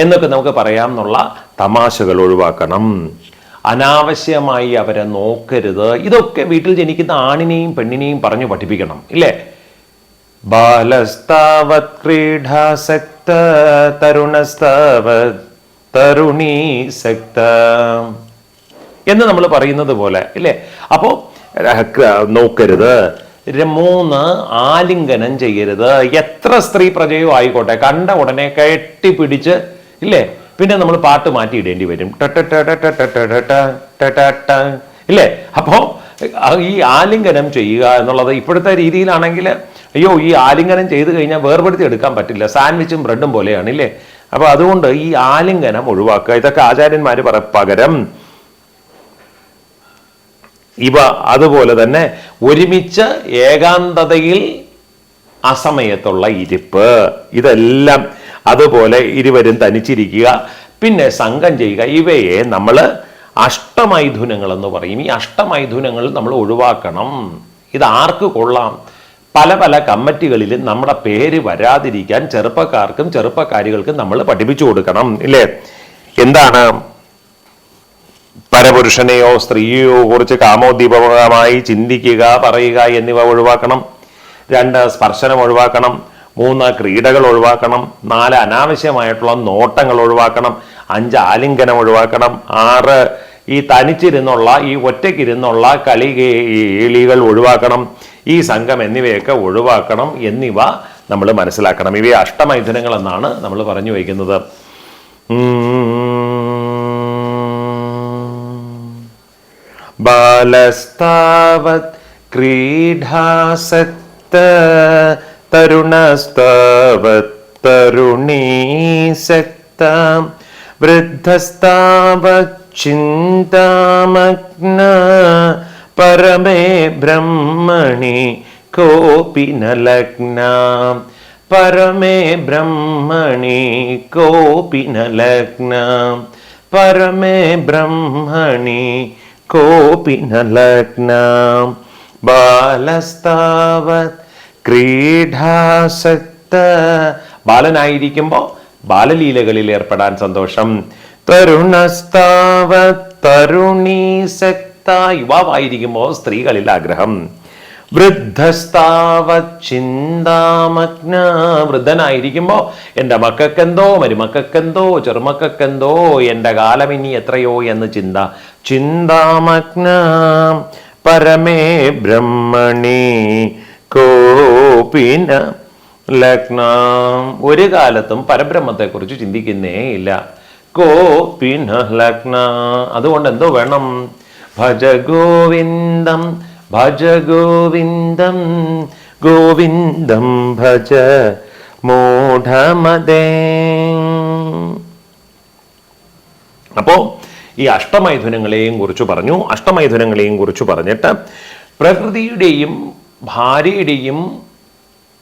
എന്നൊക്കെ നമുക്ക് പറയാമെന്നുള്ള തമാശകൾ ഒഴിവാക്കണം. അനാവശ്യമായി അവരെ നോക്കരുത്. ഇതൊക്കെ വീട്ടിൽ ജനിക്കുന്ന ആണിനെയും പെണ്ണിനെയും പറഞ്ഞു പഠിപ്പിക്കണം ഇല്ലേ. ബാലസ്താവത് ക്രീഡാസക്ത തരുണസ്താവത് തരുണീസക്ത എന്ന് നമ്മൾ പറയുന്നത് പോലെ ഇല്ലേ. അപ്പോൾ നോക്കരുത്. 3, ആലിംഗനം ചെയ്യരുത്. എത്ര സ്ത്രീ പ്രജയോ ആയിക്കോട്ടെ, കണ്ട ഉടനെ കെട്ടിപ്പിടിച്ച് ഇല്ലേ, പിന്നെ നമ്മൾ പാട്ട് മാറ്റിയിടേണ്ടി വരും ഇല്ലേ. അപ്പോൾ ഈ ആലിംഗനം ചെയ്യുക എന്നുള്ളത് ഇപ്പോഴത്തെ രീതിയിലാണെങ്കിൽ അയ്യോ, ഈ ആലിംഗനം ചെയ്ത് കഴിഞ്ഞാൽ വേർപെടുത്തി എടുക്കാൻ പറ്റില്ല, സാൻഡ്വിച്ചും ബ്രെഡും പോലെയാണ് ഇല്ലേ. അപ്പോൾ അതുകൊണ്ട് ഈ ആലിംഗനം ഒഴിവാക്കുക. ഇതൊക്കെ ആചാര്യന്മാർ പകരം ഇവ അതുപോലെ തന്നെ ഒരുമിച്ച് ഏകാന്തതയിൽ അസമയത്തുള്ള ഇരിപ്പ്, ഇതെല്ലാം അതുപോലെ ഇരുവരും തനിച്ചിരിക്കുക, പിന്നെ സംഘം ചെയ്യുക, ഇവയെ നമ്മൾ അഷ്ടമൈഥുനങ്ങൾ എന്ന് പറയും. ഈ അഷ്ടമൈഥുനങ്ങൾ നമ്മൾ ഒഴിവാക്കണം. ഇത് ആർക്ക് കൊള്ളാം? പല പല കമ്മിറ്റികളിലും നമ്മുടെ പേര് വരാതിരിക്കാൻ ചെറുപ്പക്കാർക്കും ചെറുപ്പക്കാരികൾക്കും നമ്മൾ പഠിപ്പിച്ചു കൊടുക്കണം ഇല്ലേ. എന്താണ്? പരപുരുഷനെയോ സ്ത്രീയെയോ കുറിച്ച് കാമോദ്ദീപകമായി ചിന്തിക്കുക, പറയുക എന്നിവ ഒഴിവാക്കണം. 2, സ്പർശനം ഒഴിവാക്കണം. 3, ക്രീഡകൾ ഒഴിവാക്കണം. 4, അനാവശ്യമായിട്ടുള്ള നോട്ടങ്ങൾ ഒഴിവാക്കണം. 5, ആലിംഗനം ഒഴിവാക്കണം. 6, ഈ തനിച്ചിരുന്നുള്ള, ഈ ഒറ്റയ്ക്കിരുന്നുള്ള കളികൾ ഒഴിവാക്കണം. ഈ സംഘം എന്നിവയൊക്കെ ഒഴിവാക്കണം എന്നിവ നമ്മൾ മനസ്സിലാക്കണം. ഇവയെ അഷ്ടമൈഥുനങ്ങൾ എന്നാണ് നമ്മൾ പറഞ്ഞു വയ്ക്കുന്നത്. ബാലസ്താവത് ക്രീഡാസക്ത തരുണസ്താവത് തരുണീസക്ത വൃദ്ധസ്താവത് ചിന്താമഗ്ന പരമേ ബ്രഹ്മണി കോപി ന ലഗ്ന പരമേ ബ്രഹ്മണി കോപി ന ലഗ്ന, പരമേ ബ്രഹ്മണി കോപി ന ലഗ്ന, ബാലസ്താവത് ക്രീഡാസക്ത, ബാലനായിരിക്കുമ്പോൾ ബാലലീലകളിൽ ഏർപ്പെടാൻ സന്തോഷം. തരുണസ്താവത് തരുണീസക്ത, യുവാവായിരിക്കുമ്പോൾ സ്ത്രീകളിൽ ആഗ്രഹം. വൃദ്ധസ്താവത് ചിന്താമഗ്ന, വൃദ്ധനായിരിക്കുമ്പോൾ എൻ്റെ മക്കൾക്കെന്തോ മരുമക്കൾക്കെന്തോ ചെറുമക്കൾക്കെന്തോ എൻ്റെ കാലം ഇനി എത്രയോ എന്ന് ചിന്ത. ചിന്താമഗ്ന പരമേ ബ്രഹ്മണി കോപിന ലഗ്ന, ഒരു കാലത്തും പരബ്രഹ്മത്തെക്കുറിച്ച് ചിന്തിക്കുന്നേ ഇല്ല. കോപിന ലഗ്ന, അതുകൊണ്ട് എന്തോ വേണം? ഭജ ഗോവിന്ദം ഭജ ഗോവിന്ദം ഗോവിന്ദം ഭജ മൂഢമതേ. അപ്പോ ഈ അഷ്ടമൈഥുനങ്ങളെയും കുറിച്ച് പറഞ്ഞു. അഷ്ടമൈഥുനങ്ങളെയും കുറിച്ച് പറഞ്ഞിട്ട് പ്രകൃതിയുടെയും ഭാര്യയുടെയും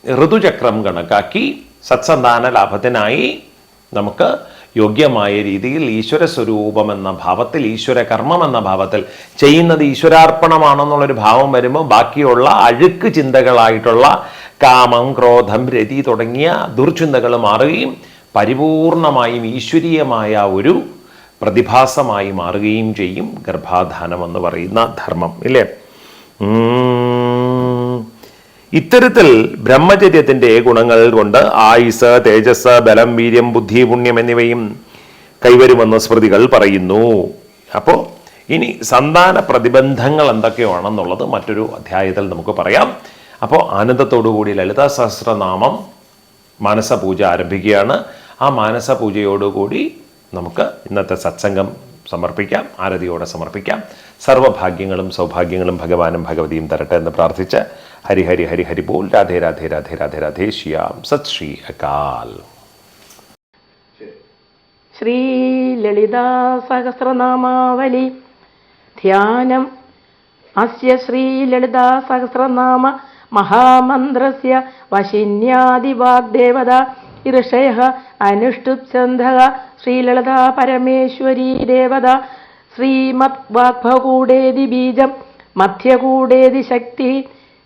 ഋതുചക്രം കണക്കാക്കി സത്സന്താന ലാഭത്തിനായി നമുക്ക് യോഗ്യമായ രീതിയിൽ ഈശ്വര സ്വരൂപം എന്ന ഭാവത്തിൽ, ഈശ്വര കർമ്മം എന്ന ഭാവത്തിൽ ചെയ്യുന്നത് ഈശ്വരാർപ്പണമാണെന്നുള്ളൊരു ഭാവം വരുമ്പോൾ ബാക്കിയുള്ള അഴുക്ക് ചിന്തകളായിട്ടുള്ള കാമം, ക്രോധം, രതി തുടങ്ങിയ ദുർചിന്തകൾ മാറുകയും പരിപൂർണമായും ഈശ്വരീയമായ ഒരു പ്രതിഭാസമായി മാറുകയും ചെയ്യും ഗർഭാധാനം എന്ന് പറയുന്ന ധർമ്മം, ഇല്ലേ? ഇത്തരത്തിൽ ബ്രഹ്മചര്യത്തിന്റെ ഗുണങ്ങൾ കൊണ്ട് ആയുസ്, തേജസ്, ബലം, വീര്യം, ബുദ്ധി, പുണ്യം എന്നിവയും കൈവരുമെന്ന് സ്മൃതികൾ പറയുന്നു. അപ്പോൾ ഇനി സന്താന പ്രതിബന്ധങ്ങൾ എന്തൊക്കെയാണെന്നുള്ളത് മറ്റൊരു അധ്യായത്തിൽ നമുക്ക് പറയാം. അപ്പോൾ ആനന്ദത്തോടുകൂടി ലളിതാ സഹസ്രനാമം മാനസപൂജ ആരംഭിക്കുകയാണ്. ആ മാനസപൂജയോടുകൂടി നമുക്ക് ഇന്നത്തെ സത്സംഗം സമർപ്പിക്കാം, ആരതിയോടെ സമർപ്പിക്കാം. സർവഭാഗ്യങ്ങളും സൗഭാഗ്യങ്ങളും ഭഗവാനും ഭഗവതിയും തരട്ടെ എന്ന് പ്രാർത്ഥിച്ച് ഹരി ഹരി ഹരി ഹരി ബോൽ. രാധേ രാധേ രാധേ രാധേ രാധേ ശ്യാം. സത് ശ്രീ അകാൽ. ശ്രീ ലളിതാ സഹസ്രനാമാവലി ധ്യാനം. അസ്യ ശ്രീ ലളിതാ സഹസ്രനാമ മഹാമന്ത്രസ്യ വശിന്യാദിവാഗ്ദേവത ഋഷയഃ അനുഷ്ഠുപ്ഛന്ദഃ ശ്രീലളിതാ പരമേശ്വരീ ദേവത. ശ്രീമത് വാഗ്ഭകൂടേതി ബീജം മധ്യകൂടേതി ശക്തി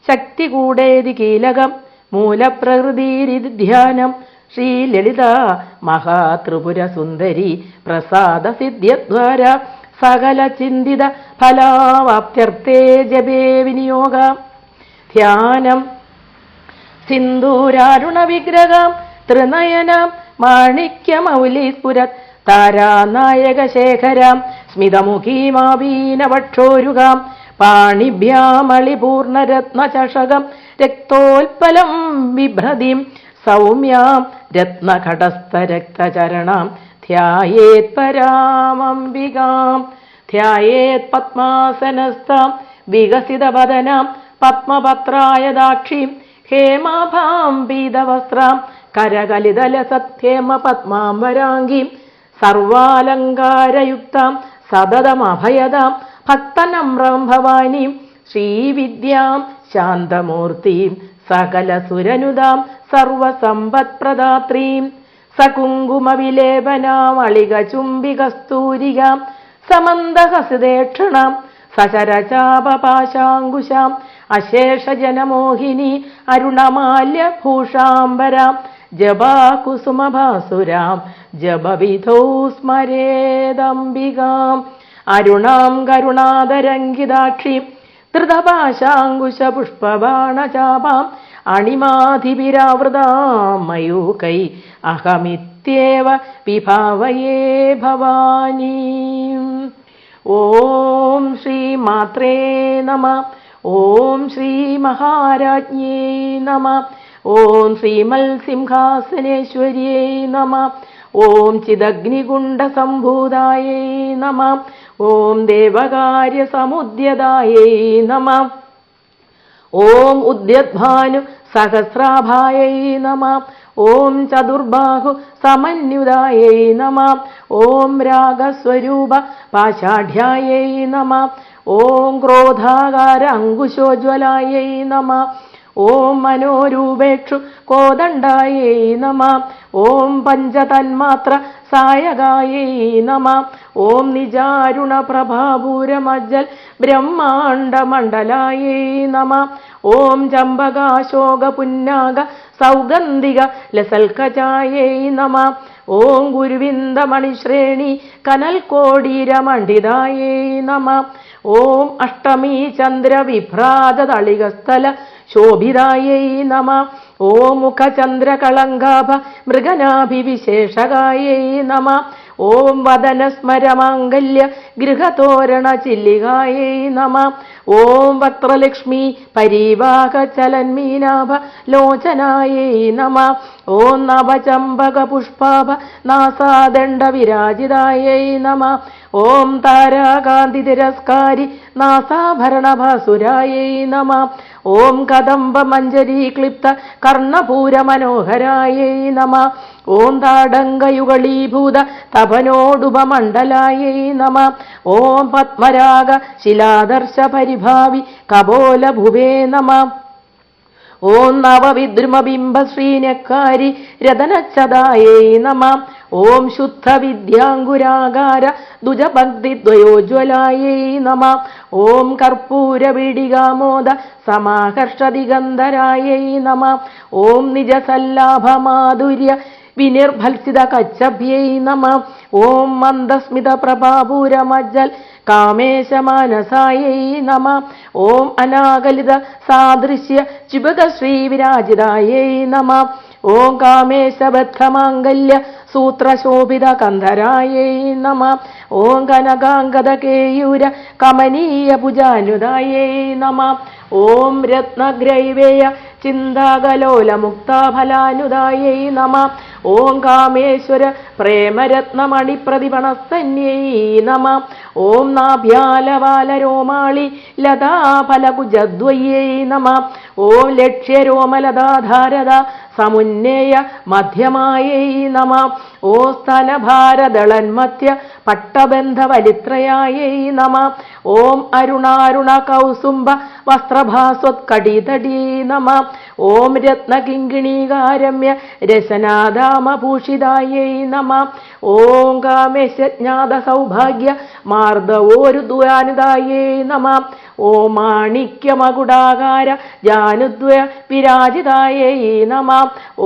ശക്തികൂടേതി കീലകം മൂലപ്രകൃതിരിതി ധ്യാനം. ശ്രീലളിത മഹാത്രിപുരസുന്ദരി പ്രസാദസിദ്ധ്യദ്വാര സകല ചിന്തിത ഫലാവാപ്ത്യർത്ഥേ ജപേ വിനിയോഗ. ധ്യാനം. സിന്ദൂരാരുണ വിഗ്രഹം ത്രിനയനം മാണിക്യമൗലിസ്ഫുരത് താരാനായകശേഖരാം സ്മിതമുഖീമാവീനവക്ഷോരുകാം പാണിഭ്യാമളിപൂർണരത്നചഷകം രക്തോൽപലം ബിഭ്രതിം സൗമ്യാം രത്നഘടസ്ഥരക്തചരണാം ധ്യായേത് പരാമംബികാം. ധ്യായേത് പത്മാസനസ്ഥാം വികസിതവദനാം പത്മപത്രായദാക്ഷീം ഹേമാഭാം പീതവസ്ത്രാം കരകലിതലസത്യേമ പത്മാംബരാംഗീം സർവാലങ്കാരയുക്താം സതതമഭയതാം ഭക്തനമ്രം ഭവാനീം ശ്രീവിദ്യാം ശാന്തമൂർത്തിം സകലസുരനുതാം സർവസമ്പത്പ്രദാത്രീം സകുങ്കുമവിലേപനാം അളികചുംബികസ്തൂരികാം സമന്തഹസിതേക്ഷണാം സചരചാപപാശാങ്കുശാം അശേഷജനമോഹിനി അരുണമാല്യഭൂഷാംബരാം ജപാകുസുമഭാസുരാം ജപവിധൗ സ്മരേദംബികാം അരുണാം കരുണാതരംഗിതാക്ഷീം ധൃതപാശാങ്കുശപുഷ്പബാണചാപാം അണിമാധിപിരാവൃതാം മയൂകൈ അഹമിത്യേവ വിഭാവയേ ഭവാനീം. ഓം ശ്രീ മാത്രേ നമഃ. ഓം ശ്രീ മഹാരാജ്ഞേ നമഃ. ഓം ശ്രീമത്സിംഹാസനേശ്വര്യേ നമഃ. ഓം ചിദഗ്നികുണ്ഡസംഭൂതായേ നമഃ. ഓം ദേവകാര്യസമുദ്യതായേ നമഃ. ഓം ഉദ്യദ്ഭാനു സഹസ്രാഭായൈ നമഃ. ഓം ചതുർബാഹു സമന്യുതായൈ നമഃ. ഓം രാഗസ്വരൂപ പാഷാഢ്യായൈ നമഃ. ഓം ക്രോധാകാര അങ്കുശോജ്വലായൈ നമഃ. ഓം മനോരൂപേക്ഷു കോദണ്ഡായൈ നമഃ. ഓം പഞ്ചതന്മാത്ര സായകായൈ നമഃ. ഓം നിജാരുണ പ്രഭാപൂരമജ്ജൽ ബ്രഹ്മാണ്ഡമണ്ഡലായൈ നമഃ. ഓം ചമ്പകാശോക പുന്നാഗ സൗഗന്ധിക ലസൽക്കചായൈ നമഃ. ഓം ഗുരുവിന്ദമണിശ്രേണി കനൽക്കോടീരമണ്ഡിതായൈ നമഃ. ഓം അഷ്ടമീ ചന്ദ്ര വിഭ്രാജതളികസ്ഥല ശോഭിതായൈ നമഃ. ഓം മുഖചന്ദ്രകളങ്കാഭ മൃഗനാഭിവിശേഷകായൈ നമഃ. ഓം വദനസ്മരമാംഗല്യ ഗൃഹതോരണ ചില്ലികായൈ നമഃ. ഓം വക്രലക്ഷ്മി പരീവാഹ ചലന്മീനാഭ ലോചനായൈ നമഃ. ഓം നവചമ്പക പുഷ്പാഭ നാസാദണ്ഡ വിരാജിതായൈ നമഃ. ഓം താരാകാന്തി തിരസ്കാരി നാസാഭരണഭാസുരായൈ നമഃ. ഓം കദംബ മഞ്ജരീ ക്ലിപ്ത കർണപൂര മനോഹരായൈ നമഃ. ഓം താടങ്കയുഗളീഭൂത തപനോടുപമണ്ഡലായൈ നമഃ. ഓം പത്മരാഗ ശിലാദർശ പരിഭാവി കപോല ഭുവേ നമഃ. ഓം നവവിദ്രുമബിംബ ശ്രീനക്കാരി രതനച്ചതായൈ നമഃ. ഓം ശുദ്ധ വിദ്യാങ്കുരാകാര ദുജഭക്തിദ്വയോജ്വലായൈ നമഃ. ഓം കർപ്പൂര വീടികാമോദ സമാകർഷദിഗന്ധരായൈ നമഃ. ഓം നിജസല്ലാഭ മാധുര്യ വിനിർഭത്സിത കച്ചഭ്യൈ നമഃ. ഓം മന്ദസ്മിത പ്രഭാപൂരമജ്ജൽ കാമേശമാനസായൈ നമഃ. ഓം അനാകലിത സാദൃശ്യ ചുബക ശ്രീവിരാജിതായൈ നമഃ. ഓം കാമേശബദ്ധമാംഗല്യ സൂത്രശോഭിത കന്ധരായൈ നമഃ. ഓം കനകാംഗത കേയൂര കമനീയ ഭുജാനുദായൈ നമഃ. ഓം രത്നഗ്രൈവേയ ചിന്താകലോല മുക്താഫലാനുദായൈ നമഃ. ഓം കാമേശ്വര പ്രേമരത്നമണിപ്രതിപണസ്തന്യൈ നമഃ. ഓം നാഭ്യാലവാലരോമാളി ലതാഫലകുജദ്വയ്യൈ നമഃ. ഓം ലക്ഷ്യരോമലതാധാരത സമുന്നേയ മധ്യമായൈ നമഃ. ഓം സ്തനഭാരദളന്മധ്യ പട്ടബന്ധവലിത്രയായൈ നമഃ. ഓം അരുണാരുണ കൗസുംഭ വസ്ത്രഭാസ്വത്കടിതടീ നമഃ. ഓം രത്നകിങ്കിണീകാരമ്യ രസനാദാമഭൂഷിതായൈ നമഃ. ഓം കാമേശജ്ഞാത സൗഭാഗ്യ മാർദ്ദവോരുദ്വാനുദായൈ നമഃ. ഓം മാണിക്യമകുടാകാര ജാനുദ്വയ വിരാജിതായൈ നമഃ.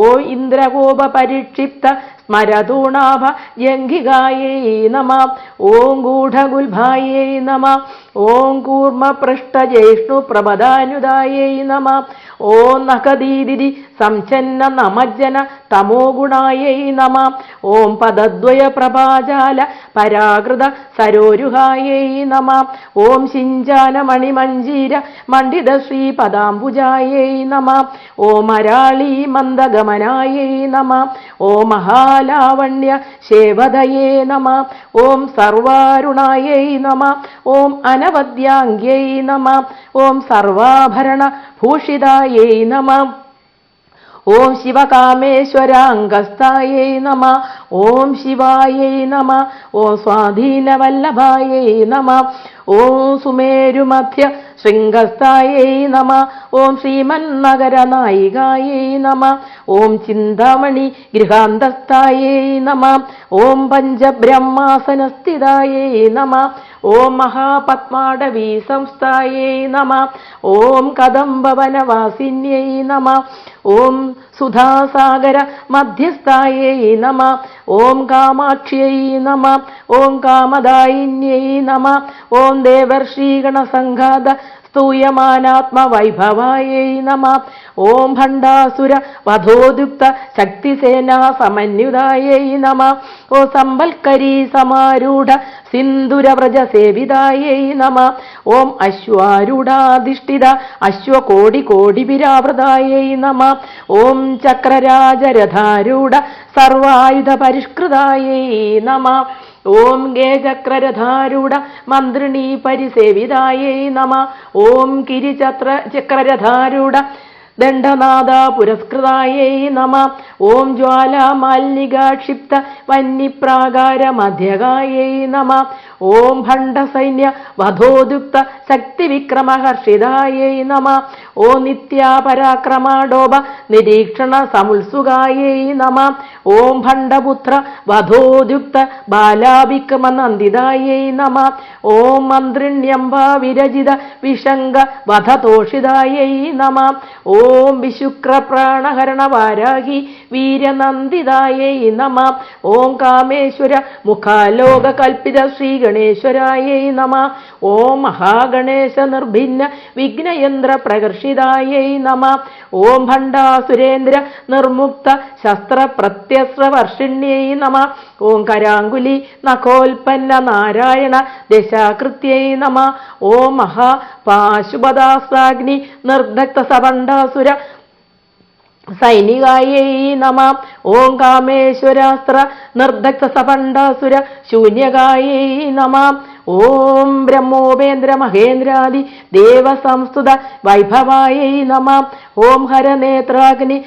ഓം ഇന്ദ്രകോപ പരിക്ഷിപ്ത സ്മരതൂണാഭ ജംഘികായൈ നമഃ. ഓം ഗൂഢഗുൽഭായൈ നമഃ. ഓം കൂർമ്മപൃഷ്ടജേഷ്ണു പ്രപദാനുദായൈ നമഃ. ഓം നഖദീദിരി സംഛന്ന നമജ്ജന തമോഗുണായൈ നമഃ. ഓം പദദ്വയ പ്രഭാജാല പരാകൃത സരോരുഹായൈ നമഃ. ഓം ശിഞ്ചാന മണിമഞ്ജീര മണ്ഡിത ശ്രീപദാംബുജായൈ നമഃ. ഓം അരാളി മന്ദഗമനായൈ നമഃ. ഓം മഹാലാവണ്യ ശേവദയേ നമഃ. ഓം സർവാരുണായൈ നമഃ. ഓം അനവദ്യാംഗ്യൈ നമഃ. ഓം സർവാഭരണ ഭൂഷിതായൈ നമഃ. ഓം ശിവകാമേശ്വരാംഗസ്ഥായൈ നമഃ. ഓം ശിവായൈ നമഃ. ഓം സ്വാധീനവല്ലഭായൈ നമഃ. ഓം സുമേരുമധ്യ ശൃംഗസ്ഥായൈ നമഃ. ഓം ശ്രീമന്നഗരനായികായൈ നമഃ. ഓം ചിന്താമണി ഗൃഹാന്തസ്ഥായൈ നമഃ. ഓം പഞ്ചബ്രഹ്മാസനസ്ഥിതായൈ നമഃ. ഓം മഹാപത്മാടവീ സംസ്ഥായൈ നമഃ. ഓം കദംബവനവാസിന്യൈ നമഃ. ഓം സുധാസാഗര മധ്യസ്ഥായൈ നമഃ. ഓം കാമാക്ഷ്यै നമഃ. ഓം കാമദായിന്യൈ നമഃ. ഓം ദേവർഷീഗണസംഘാത സ്തൂയമാനാത്മവൈഭവായൈ നമഃ. ഓം ഭണ്ഡാസുര വധോദ്യുക്ത ശക്തിസേനാ സമന്യുതായൈ നമഃ. ഓം സമ്പൽക്കരീ സമാരൂഢ സിന്ദുരവ്രജസേവിതായൈ നമഃ. ഓം അശ്വാരൂഢാധിഷ്ഠിത അശ്വകോടികോടിവിരാവൃതായൈ നമഃ. ഓം ചക്രരാജരഥാരൂഢ സർവായുധ പരിഷ്കൃതായൈ നമഃ. ഓം ഗേചക്രരഥാരൂഢ മന്ത്രിണീ പരിസേവിതായൈ നമഃ. ഓം ചക്രരഥാരൂഢ ദണ്ഡനാദ പുരസ്കൃതായൈ നമഃ. ഓം ജ്വാലാമാലിനികാക്ഷിപ്ത വന്യപ്രാകാര മധ്യകായൈ നമഃ. ഓം ഭണ്ഡസൈന്യ വധോദ്യുക്ത ശക്തിവിക്രമഹർഷിതായൈ നമഃ. ഓ നിത്യാപരാക്രമാടോപ നിരീക്ഷണ സമുത്സുകായൈ നമ. ഓം ഭണ്ഡപുത്ര വധോദ്യുക്ത ബാലാവിക്രമനന്ദിതായൈ നമ. ഓം മന്ത്രിണ്യംബ വിരജിത വിശങ്ക വധതോഷിതായൈ നമ. ഓം വിശുക്രപ്രാണഹരണ വാരാഹി വീരനന്ദിതായൈ നമ. ഓം കാമേശ്വര മുഖാലോക കൽപ്പിത ശ്രീഗണേശ്വരായൈ നമ. ഓം മഹാഗണേശ നിർഭിന്ന വിഘ്നയന്ത്ര പ്രകർഷിതായൈ നമ. ഓം ഭണ്ഡാസുരേന്ദ്ര നിർമുക്ത ശസ്ത്ര പ്രത്യസ്രവർഷിണ്യൈ നമ. ഓം കരാങ്കുലി നഖോൽപ്പന്ന നാരായണ ദശാകൃത്യൈ നമ. ഓം മഹാപാശുപദാസാഗ്നി നിർദഗ്ധ സഭണ്ഡാസുര സൈനികായൈ നമ. ഓം കാമേശ്വരാസ്ത്ര നിർദഗ്ധ സഭണ്ഡാസുര ശൂന്യകായൈ നമ. ഓം ബ്രഹ്മോപേന്ദ്ര മഹേന്ദ്രാദി ദേവസംസ്തുത വൈഭവായൈ നമ. ഓം ഹരനേത്രാഗ്നി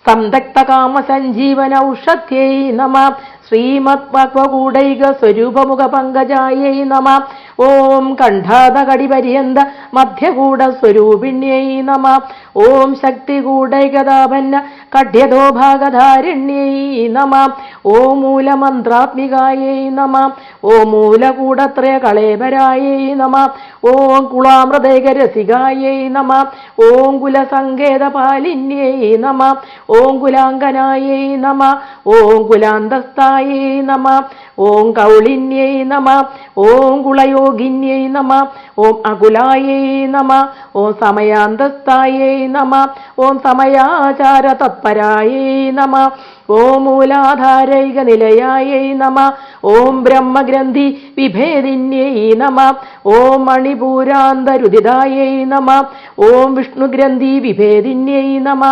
സംതക്ത കാമ സഞ്ജീവന ഔഷധ്യൈ നമ. ശ്രീമദ്ഭഗവൂഢൈക സ്വരൂപമുഖ പങ്കജായൈ നമ. ഓം കണ്ഠാതകടിപര്യന്ത മധ്യകൂട സ്വരൂപിണ്യൈ നമ. ഓം ശക്തികൂടൈകതാപന്ന കഢ്യതോ ഭാഗധാരിണ്യൈ നമ. ഓം മൂലമന്ത്രാത്മികായൈ നമ. ഓം മൂലകൂടത്രയ കളേബരായൈ നമ. ഓം കുളാമൃതൈകരസികായൈ നമ. ഓം കുലസങ്കേതപാലിന്യൈ നമ. ഓം കുലാംഗനായൈ നമ. ഓം കുലാന്തസ്ഥായൈ നമ. ഓം കൗളിന്യൈ നമ. ഓം കുളയോഗിന്യൈ നമ. ഓം അകുലായൈ നമ. ഓം സമയാന്തസ്ഥായൈ നമ. ഓം സമയാചാര തത്പരായൈ നമ. ഓം മൂലാധാരൈക നിലയായൈ നമ. ഓം ബ്രഹ്മഗ്രന്ഥി വിഭേദിന്യൈ നമ. ഓം മണിപൂരാന്തരുദിതായൈ നമ. ഓം വിഷ്ണുഗ്രന്ഥി വിഭേദിന്യൈ നമ.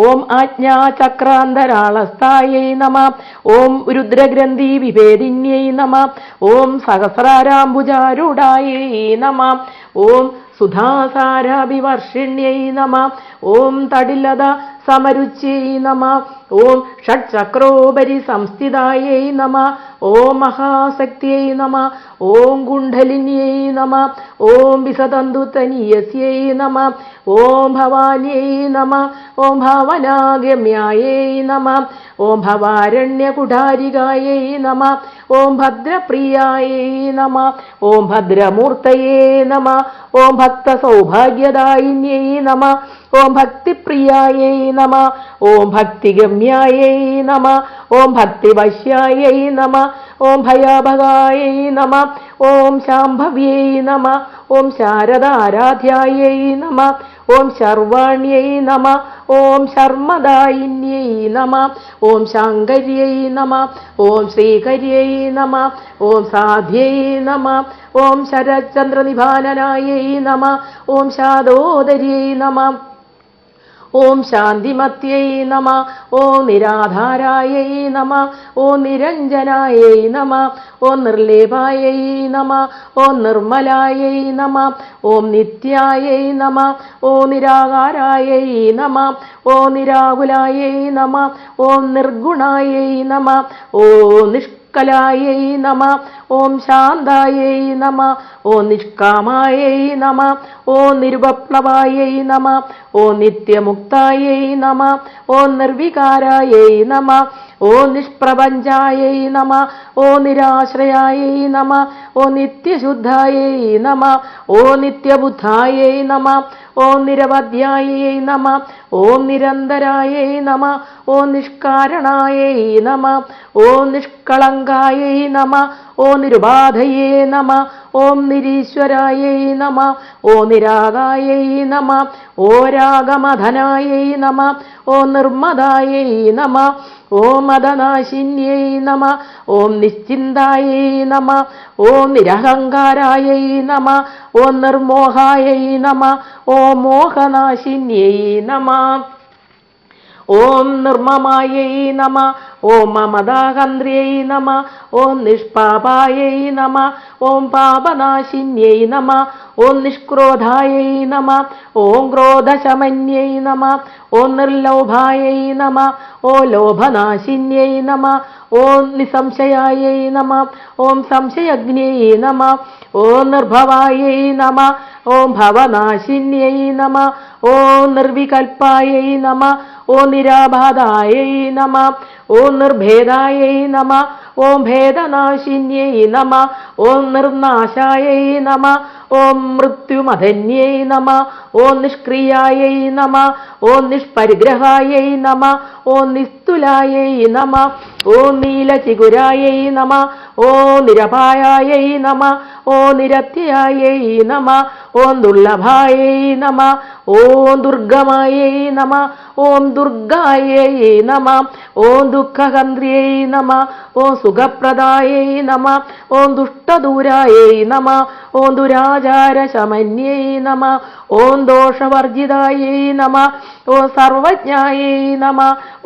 ഓം ആജ്ഞാചക്രാന്തരാളസ്ഥായൈ നമ. ഓം രുദ്രഗ്രന്ഥി വിഭേദിന്യൈ നമ. ഓം സഹസ്രാരാംബുജാരൂഢായൈ നമ. ഓം സുധാസാരാഭിവർഷിണ്യൈ നമ. ഓം തടിലത സമരുച്യൈ നമ. ഓം ഷഡ്ചക്രോപരി സംസ്ഥിതായൈ നമ. ഓം മഹാശക്തിയൈ നമ. ഓം കുണ്ഡലിന്യൈ നമ. ഓം വിസതന്തുതനീയസ്യൈ നമ. ഓം ഭവാന്യൈ നമ. ഓം ഭാവനാഗമ്യായൈ നമ. ഓം ഭവാരണ്യകുഠാരികായൈ നമ. ഓം ഭദ്രപ്രിയായൈ നമ. ഓം ഭദ്രമൂർത്തയേ നമ. ഓം ഭക്തസൗഭാഗ്യദായിന്യൈ നമ. ഓം ഭക്തിപ്രിയായൈ നമ. ഓം ഭക്തിഗമ്യായൈ നമ. ഓം ഭക്തിവശ്യായൈ നമ. ഓം ഭയാഭകായൈ നമ. ഓം ശാംഭവ്യൈ നമ. ഓം ശാരദാരാധ്യായൈ നമ. ഓം ശർവാണ്യൈ നമ. ഓം ശർമ്മദായിന്യൈ നമ. ഓം ശാങ്കര്यै നമ. ഓം ശ്രീകര്यै നമ. ഓം സാധ്യൈ നമ. ഓം ശരചന്ദ്രനിഭാനനായൈ നമ. ഓം ശാദോദര്यै നമ. ഓം ശാന്തിമത്यै നമ. ഓം നിരാധാരായൈ നമ. ഓം നിരഞ്ജനായൈ നമ. ഓം നിർലേപായൈ നമ. ഓം നിർമ്മലായൈ നമ. ഓം നിത്യായൈ നമ. ഓം നിരാകാരായൈ നമ. ഓം നിരാകുലായൈ നമ. ഓം നിർഗുണായൈ നമ. ഓം നിഷ്കലായൈ നമ. ഓം ശാന്തായൈ നമ. ഓം നിഷ്കാമായൈ നമ. ഓം നിരുപപ്ലവായൈ നമ. ഓം നിത്യമുക്തായൈ നമ. ഓം നിർവികാരായൈ നമ. ഓം നിഷ്പ്രപഞ്ചായൈ നമ. ഓം നിരാശ്രയായൈ നമ. ഓം നിത്യശുദ്ധായൈ നമ. ഓം നിത്യബുദ്ധായൈ നമ. ഓം നിരവധ്യായൈ നമ. ഓം നിരന്തരായൈ നമ. ഓം നിഷ്കാരണായൈ നമ. ഓം നിഷ്കളങ്കായൈ നമ. ഓം നിരുപാധയേ നമ. ഓം നിരീശ്വരായൈ നമ. ഓം നിരാഗായൈ നമ. ഓം രാഗമധനായൈ നമ. ഓം നിർമ്മദായൈ നമ. ഓം മദനാശിന്യൈ നമ. ഓം നിശ്ചിന്തായൈ നമ. ഓം നിരഹങ്കാരായൈ നമ. ഓം നിർമോഹായൈ നമ. ഓം മോഹനാശിന്യൈ നമ. ഓം നിർമ്മമായൈ നമ. ഓം മമതാകന്ദ്ര്यै നമ. ഓം നിഷ്പാപായൈ നമ. ഓം പാപനാശിന്യൈ നമ. ഓം നിഷ്ക്രോധായൈ നമ. ഓം ക്രോധശമന്യൈ നമ. ഓം നിർലോഭായൈ നമ. ഓം ലോഭനാശിന്യൈ നമ. ഓം നിസംശയായൈ നമ. ഓം സംശയഗ്ന്യൈ നമ. ഓം നിർഭവായൈ നമ. ഓം ഭവനാശിന്യൈ നമ. ഓം നിർവികൽപ്പായൈ നമ. ഓം നിരാബാധായൈ നമ. ഓം നിർഭേദായൈ നമ. ഓം ഭേദനാശിന്യൈ നമ. ഓം നിർനാശായൈ നമ. ഓം മൃത്യുമധന്യൈ നമ. ഓം നിഷ്ക്രിയായൈ നമ. ഓം നിഷ്പരിഗ്രഹായൈ നമ. ഓം നിസ്തുലായൈ നമ. ഓം നീലചിഗുരായൈ നമ. ഓം നിരപായായൈ നമ. ഓം നിരത്യയായൈ നമ. ഓം ദുർലഭായൈ നമ. ഓം ദുർഗമായൈ നമ. ഓം ദുർഗായൈ നമ. ഓം ദുഃഖഹന്ത്ര്യൈ നമ. ഓം സുഖപ്രദായൈ നമ. ഓം ദുഷ്ടദൂരായൈ നമ. ഓം ദുരാചാരശമന്യൈ നമ. ഓം ദോഷവർജിതായൈ നമ. ഓം സർവജ്ഞായൈ നമ.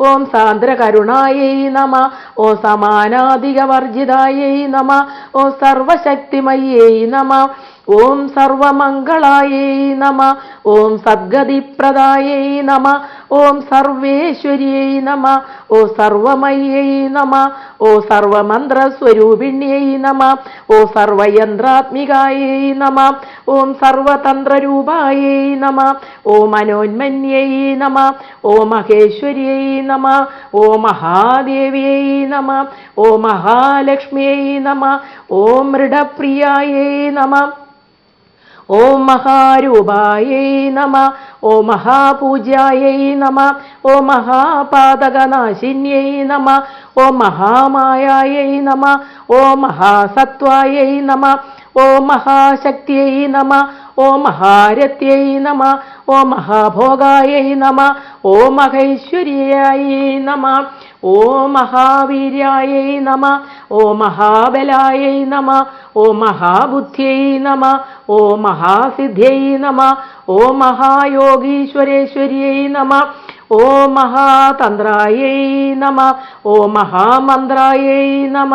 ഓം സാന്ദ്രകരുണായൈ നമ. ഓം സമാനാധികവർജിതായൈ നമ. ഓം സർവശക്തിമയ്യൈ നമ. ഓം സർവമംഗളായൈ നമ. ഓം സദ്ഗതിപ്രദായൈ നമ. ഓം സർവേശ്വര്यै നമ. ഓം സർവമയ്യൈ നമ. ഓം സർവമന്ത്രസ്വരൂപിണ്यै നമ. ഓം സർവയന്ത്രാത്മികായൈ നമ. ഓം സർവതന്ത്രരൂപായൈ നമ. ഓം മനോന്മന്യൈ നമ. ഓം മഹേശ്വര്यै നമ. ഓം മഹാദേവ്यै നമ. ഓം മഹാലക്ഷ്മ്यै നമ. ഓം മൃഡപ്രിയായൈ നമ. ഓം മഹാരൂപായൈ നമ. ഓം മഹാപൂജ്യായൈ നമ. ഓം മഹാപാതകനാശിന്യൈ നമ. ഓം മഹാമായായൈ നമ. ഓം മഹാസത്വായൈ നമ. ഓം മഹാശക്തിയൈ നമ. ഓം മഹാരത്यै നമ. ഓം മഹാഭോഗായൈ നമ. ഓം മഹൈശ്വര്യായൈ നമ. ഓം മഹാവീര്യായൈ നമ. ഓം മഹാബലായൈ നമ. ഓം മഹാബുദ്ധ്यै നമ. ഓം മഹാസിദ്ധ്यै നമ. ഓം മഹായോഗീശ്വരേശ്വര്यै നമ. ഓം മഹാതന്ത്രായൈ നമ. ഓം മഹാമന്ത്രായൈ നമ.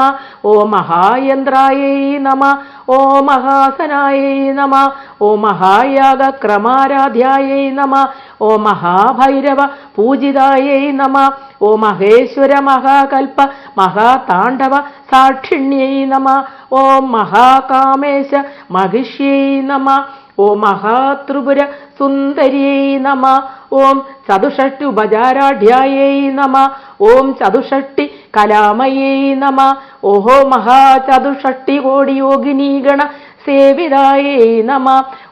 ഓം മഹായന്ത്രായൈ നമ. ഓം മഹാസനായൈ നമ. ഓം മഹായാഗക്രമാരാധ്യായൈ നമ. ഓം മഹാഭൈരവ പൂജിതായൈ നമ. ഓം മഹേശ്വര മഹാകൽപ്പ മഹാതാണ്ഡവ സാക്ഷിണ്यै നമ. ഓം മഹാകാമേശ മഹിഷ്यै നമ. ഓം മഹാത്രിപുര സുന്ദര്यै നമ. ഓം ചതുഷഷ്ടി ഉപചാരാഢ്യായൈ നമ. ഓം ചതുഷഷ്ടി കലാമയൈ നമ. ഓഹോ മഹാചതുഷഷ്ടി കോടി യോഗിനീഗണ സേവിതായൈ നമ.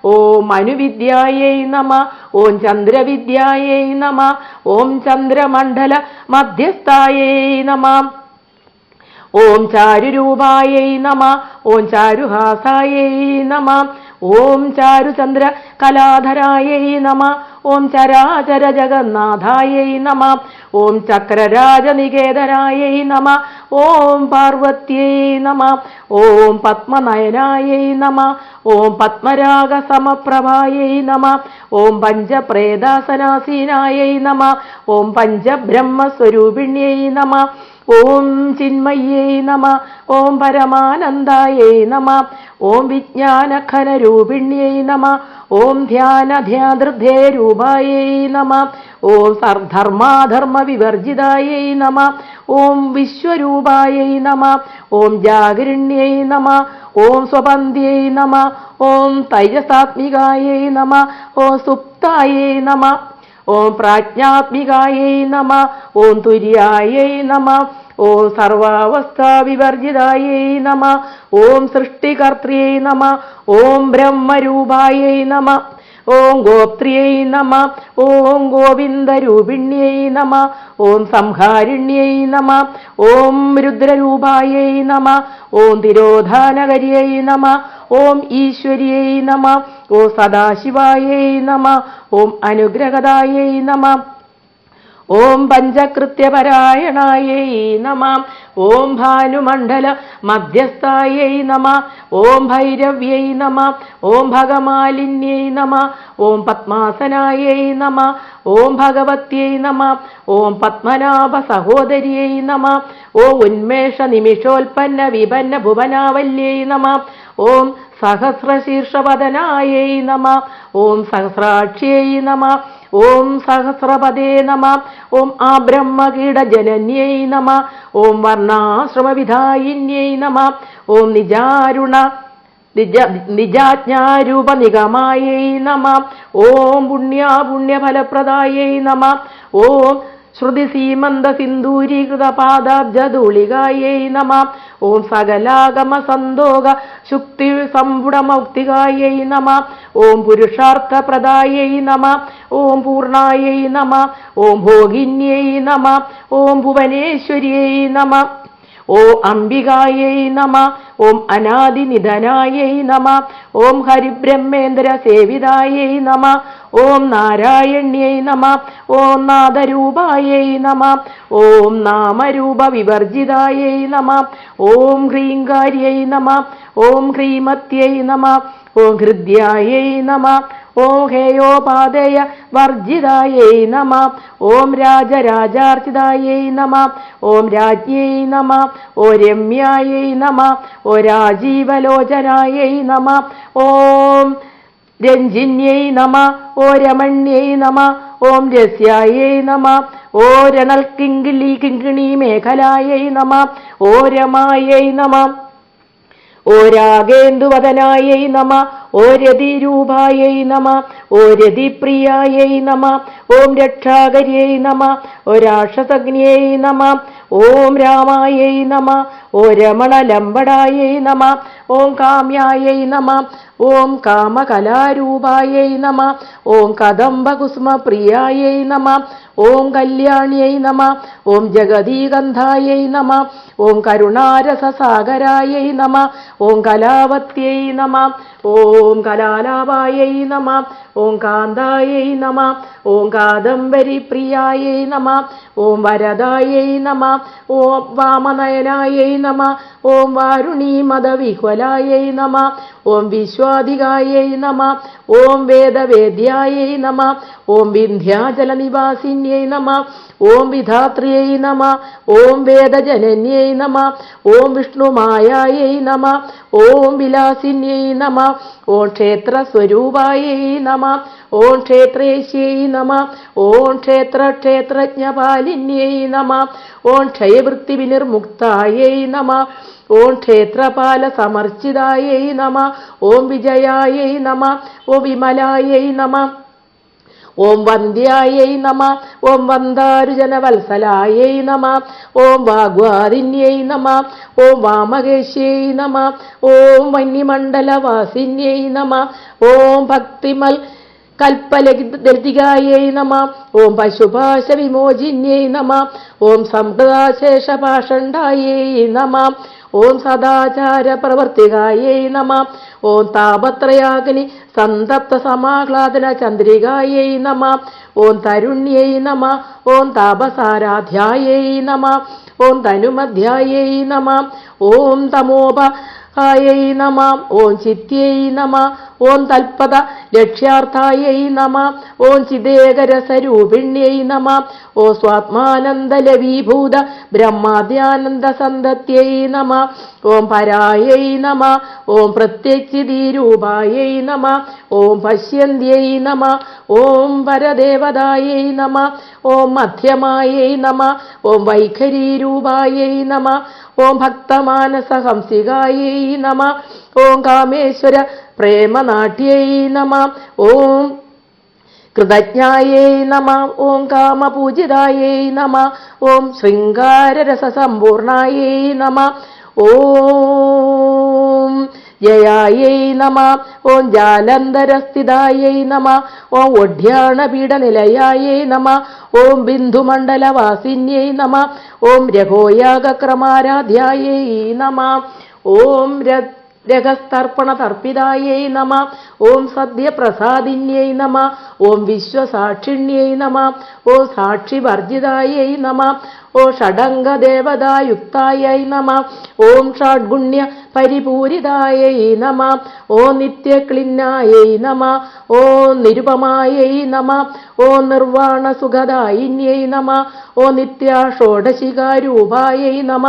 ഓം മനുവിദ്യായൈ നമ. ഓം ചന്ദ്രവിദ്യായൈ നമ. ഓം ചന്ദ്രമണ്ഡല മധ്യസ്ഥായൈ നമ. ഓം ചാരുരൂപായൈ നമ. ഓം ചാരുഹാസായൈ നമ. ഓം ചാരുചന്ദ്ര കലാധരായൈ നമ. ഓം ചരാചര ജഗന്നാഥായൈ നമ. ഓം ചക്രരാജനികേതനായൈ നമ. ഓം പാർവത്यै നമ. ഓം പത്മനയനായൈ നമ. ഓം പത്മരാഗസമപ്രഭായൈ നമ. ഓം പഞ്ചപ്രേതാസനാസീനായൈ നമ. ഓം പഞ്ചബ്രഹ്മസ്വരൂപിണ്यै നമ. ഓം ചിന്മയ്യൈ നമ. ഓം പരമാനന്ദായൈ നമ. ഓം വിജ്ഞാനഘനരൂപിണ്यै നമ. ഓം ധ്യാനധ്യാതൃധ്യേരൂപായൈ നമ. ഓം സർധർമാധർമ്മവിവർജിതായൈ നമ. ഓം വിശ്വരൂപായൈ നമ. ഓം ജാഗരിണ്यै നമ. ഓം സ്വപന്ധ്यै നമ. ഓം തൈജസാത്മികായൈ നമ. ഓം സുപ്തായൈ നമ. ഓം പ്രാജ്ഞാത്മികായൈ നമ. ഓം തുര്യായൈ നമ. ഓം സർവാവസ്ഥാവിവർജിതായൈ നമ. ഓം സൃഷ്ടികർത്രൈ നമ. ഓം ബ്രഹ്മരൂപായൈ നമ. ഓം ഗോപ്ത്ര്യൈ നമ. ഓം ഗോവിന്ദരൂപിണ്यै നമ. ഓം സംഹാരിണ്यै നമ. ഓം രുദ്രരൂപായൈ നമ. ഓം തിരോധാനകര്यै നമ. ഓം ഈശ്വര്यै നമ. ഓം സദാശിവായൈ നമ. ഓം അനുഗ്രഹദായൈ നമ. ഓം പഞ്ചകൃത്യപരായണായൈ നമ. ഓം ഭാനുമണ്ഡല മധ്യസ്ഥായൈ നമ. ഓം ഭൈരവ്യൈ നമ. ഓം ഭഗമാലിന്यै നമ. ഓം പത്മാസനായൈ നമ. ഓം ഭഗവത്यै നമ. ഓം പത്മനാഭ സഹോദര്यै നമ. ഓം ഉന്മേഷ നിമിഷോൽപ്പന്ന വിപന്ന ഭുവനാവല്യൈ നമ. ഓം സഹസ്രശീർഷവദനായൈ നമ. ഓം സഹസ്രാക്ഷ്यै നമ. ഓം സഹസ്രപദേ നമ. ഓം ആബ്രഹ്മകീടജനന്यै നമ. ഓം വർണ്ണാശ്രമവിധായിന്यै നമ. ഓം നിജാരുണ നിജാജ്ഞാരൂപനിഗമായൈ നമ. ഓം പുണ്യഫലപ്രദായൈ നമ. ഓം ശ്രുതിസീമന്ത സിന്ദൂരീകൃത പാദാബ്ജധൂളികായൈ നമ. ഓം സകലാഗമ സന്തോക ശുക്തി സംപുടമൗക്തികായൈ നമ. ഓം പുരുഷാർത്ഥപ്രദായൈ നമ. ഓം പൂർണായൈ നമ. ഓം ഭോഗിന്യൈ നമ. ഓം ഭുവനേശ്വര്യൈ നമ. ഓം അംബികായൈ നമ. ഓം അനാദിനിധനായൈ നമ. ഓം ഹരിബ്രഹ്മേന്ദ്ര സേവിതായൈ നമ. ഓം നാരായണ്യൈ നമ. ഓം നാദരൂപായൈ നമ. ഓം നാമരൂപ വിവർജിതായൈ നമ. ഓം ഹ്രീങ്കാര്यै നമ. ഓം ഹ്രീമത്यै നമ. ഓം ഹൃദ്യായൈ നമ. ഓം ഹേയോപാദേയ വർജിതായൈ നമ. ഓം രാജരാജാർച്ചിതായൈ നമ. ഓം രാജ്ഞൈ നമ. ഓ രമ്യായൈ നമ. ഓ രാജീവലോചനായൈ നമ. ഓം രഞ്ജിന്യൈ നമ. ഓ രമണ്യൈ നമ. ഓം രസ്യായൈ നമ. ഓ രണൽ കിങ്കിണി മേഖലായൈ നമ. ഓ രമായൈ നമ. ഓ രാഗേന്ദുവദനായൈ നമ. ഓ രതിരൂപായൈ നമ. ഓ രതിപ്രിയായൈ നമ. ഓം രക്ഷാകര്यै നമ. ഓ രാക്ഷസഗ്ന്यै നമ. ഓം രാമായൈ നമ. ഓ രമണലംബടായൈ നമ. ഓം കാമ്യായൈ നമ. ഓം കാമകലാരൂപായൈ നമ. ഓം കദംബകുസുമപ്രിയായൈ നമ. ഓം കല്യാണ്यै നമ. ഓം ജഗദീഗന്ധായൈ നമ. ഓം കരുണാരസസാഗരായൈ നമ. ഓം കലാവത്यै നമ. ഓം കലാലാപായൈ നമ. ഓം കാന്തായൈ നമ. ഓം കാദംബരി പ്രിയായൈ നമ. ഓം വരദായൈ നമ. ഓം വാമനയനായൈ നമ. ഓം വാരുണീമദവിഹ്വലായൈ നമ. ഓം വിശ്വാധികായൈ നമ. ഓം വേദവേദ്യായൈ നമ. ഓം വിന്ധ്യാചലനിവാസിന്യൈ നമ. ഓം വിധാത്രിयै നമ. ഓം വേദജനന്യൈ നമ. ഓം വിഷ്ണുമായായൈ നമ. ഓം വിലാസിന്യൈ നമ. ഓം ക്ഷേത്രസ്വരൂപായൈ നമ. ഓം ക്ഷേത്രേശ്यै നമ. ഓം ക്ഷേത്രജ്ഞപാലിന്യൈ നമ. ഓം ക്ഷയവൃത്തിവിനിർമുക്തായൈ നമ. ഓം ക്ഷേത്രപാല സമർച്ചിതായൈ നമ. ഓം വിജയായൈ നമ. ഓം വിമലായൈ നമ. ഓം വന്ദ്യായൈ നമ. ഓം വന്ദാരുജനവത്സലായൈ നമ. ഓം വാഗ്വാദിന്യൈ നമ. ഓം വാമകേശ്यै നമ. ഓം വന്യമണ്ഡലവാസിന്യൈ നമ. ഓം ഭക്തിമൽ കൽപ്പലഗതികായൈ നമ. ഓം പശുപാശ വിമോചിന്യൈ നമ. ഓം സംപ്രദാശേഷപാഷണ്ഡായൈ നമ. ഓം സദാചാര പ്രവർത്തികായൈ നമ. ഓം താപത്രയാഗ്നി സന്തപ്ത സമാഹ്ലാദന ചന്ദ്രികായൈ നമ. ഓം തരുണ്यै നമ. ഓം താപസാരാധ്യായൈ നമ. ഓം തനുമധ്യായൈ നമ. ഓം തമോപഹായൈ നമ. ഓം ചിത്यै നമ. ഓം തൽപദ ലക്ഷ്യാർത്ഥായൈ നമ. ഓം ചിദേകരസരൂപിണ്यै നമ. ഓം സ്വാത്മാനന്ദലവീഭൂത ബ്രഹ്മാദ്യാനന്ദ സന്തത്यै നമ. ഓം പരായൈ നമ. ഓം പ്രത്യക്ഷിതീരൂപായൈ നമ. ഓം പശ്യന്ത്यै നമ. ഓം പരദേവതായൈ നമ. ഓം മധ്യമായൈ നമ. ഓം വൈഖരീരൂപായൈ നമ. ഓം ഭക്തമാനസഹംസികായൈ നമ. ഓം കാമേശ്വര പ്രേമനാട്യൈ നമ. ഓം കൃതജ്ഞായൈ നമ. ഓം കാമപൂജിതായൈ നമ. ഓം ശൃംഗാരരസസമ്പൂർണായൈ നമ. ഓം ജയായൈ നമ. ഓം ജാലന്ധരസ്ഥിതായൈ നമ. ഓം ഒഡ്യാണപീഠനിലയായൈ നമ. ഓം ബിന്ദുമണ്ഡലവാസിന്യൈ നമ. ഓം രഘോയാഗക്രമാരാധ്യായൈ നമ. ഓം രഹസ്തർപ്പണതർപ്പിതായൈ നമ. ഓം സദ്യപ്രസാദിന്യൈ നമ. ഓം വിശ്വസാക്ഷിണ്യൈ നമ. ഓം സാക്ഷിവർജിതായൈ നമ. ഓം ഷഡംഗദേവതായുക്തായൈ നമ. ഓം ഷഡ്ഗുണ്യ പരിപൂരിതായൈ നമ. ഓം നിത്യക്ലിന്നായൈ നമ. ഓം നിരുപമായൈ നമ. ഓം നിർവാണസുഖദായിന്യൈ നമ. ഓം നിത്യാഷോഡശികാരൂപായൈ നമ.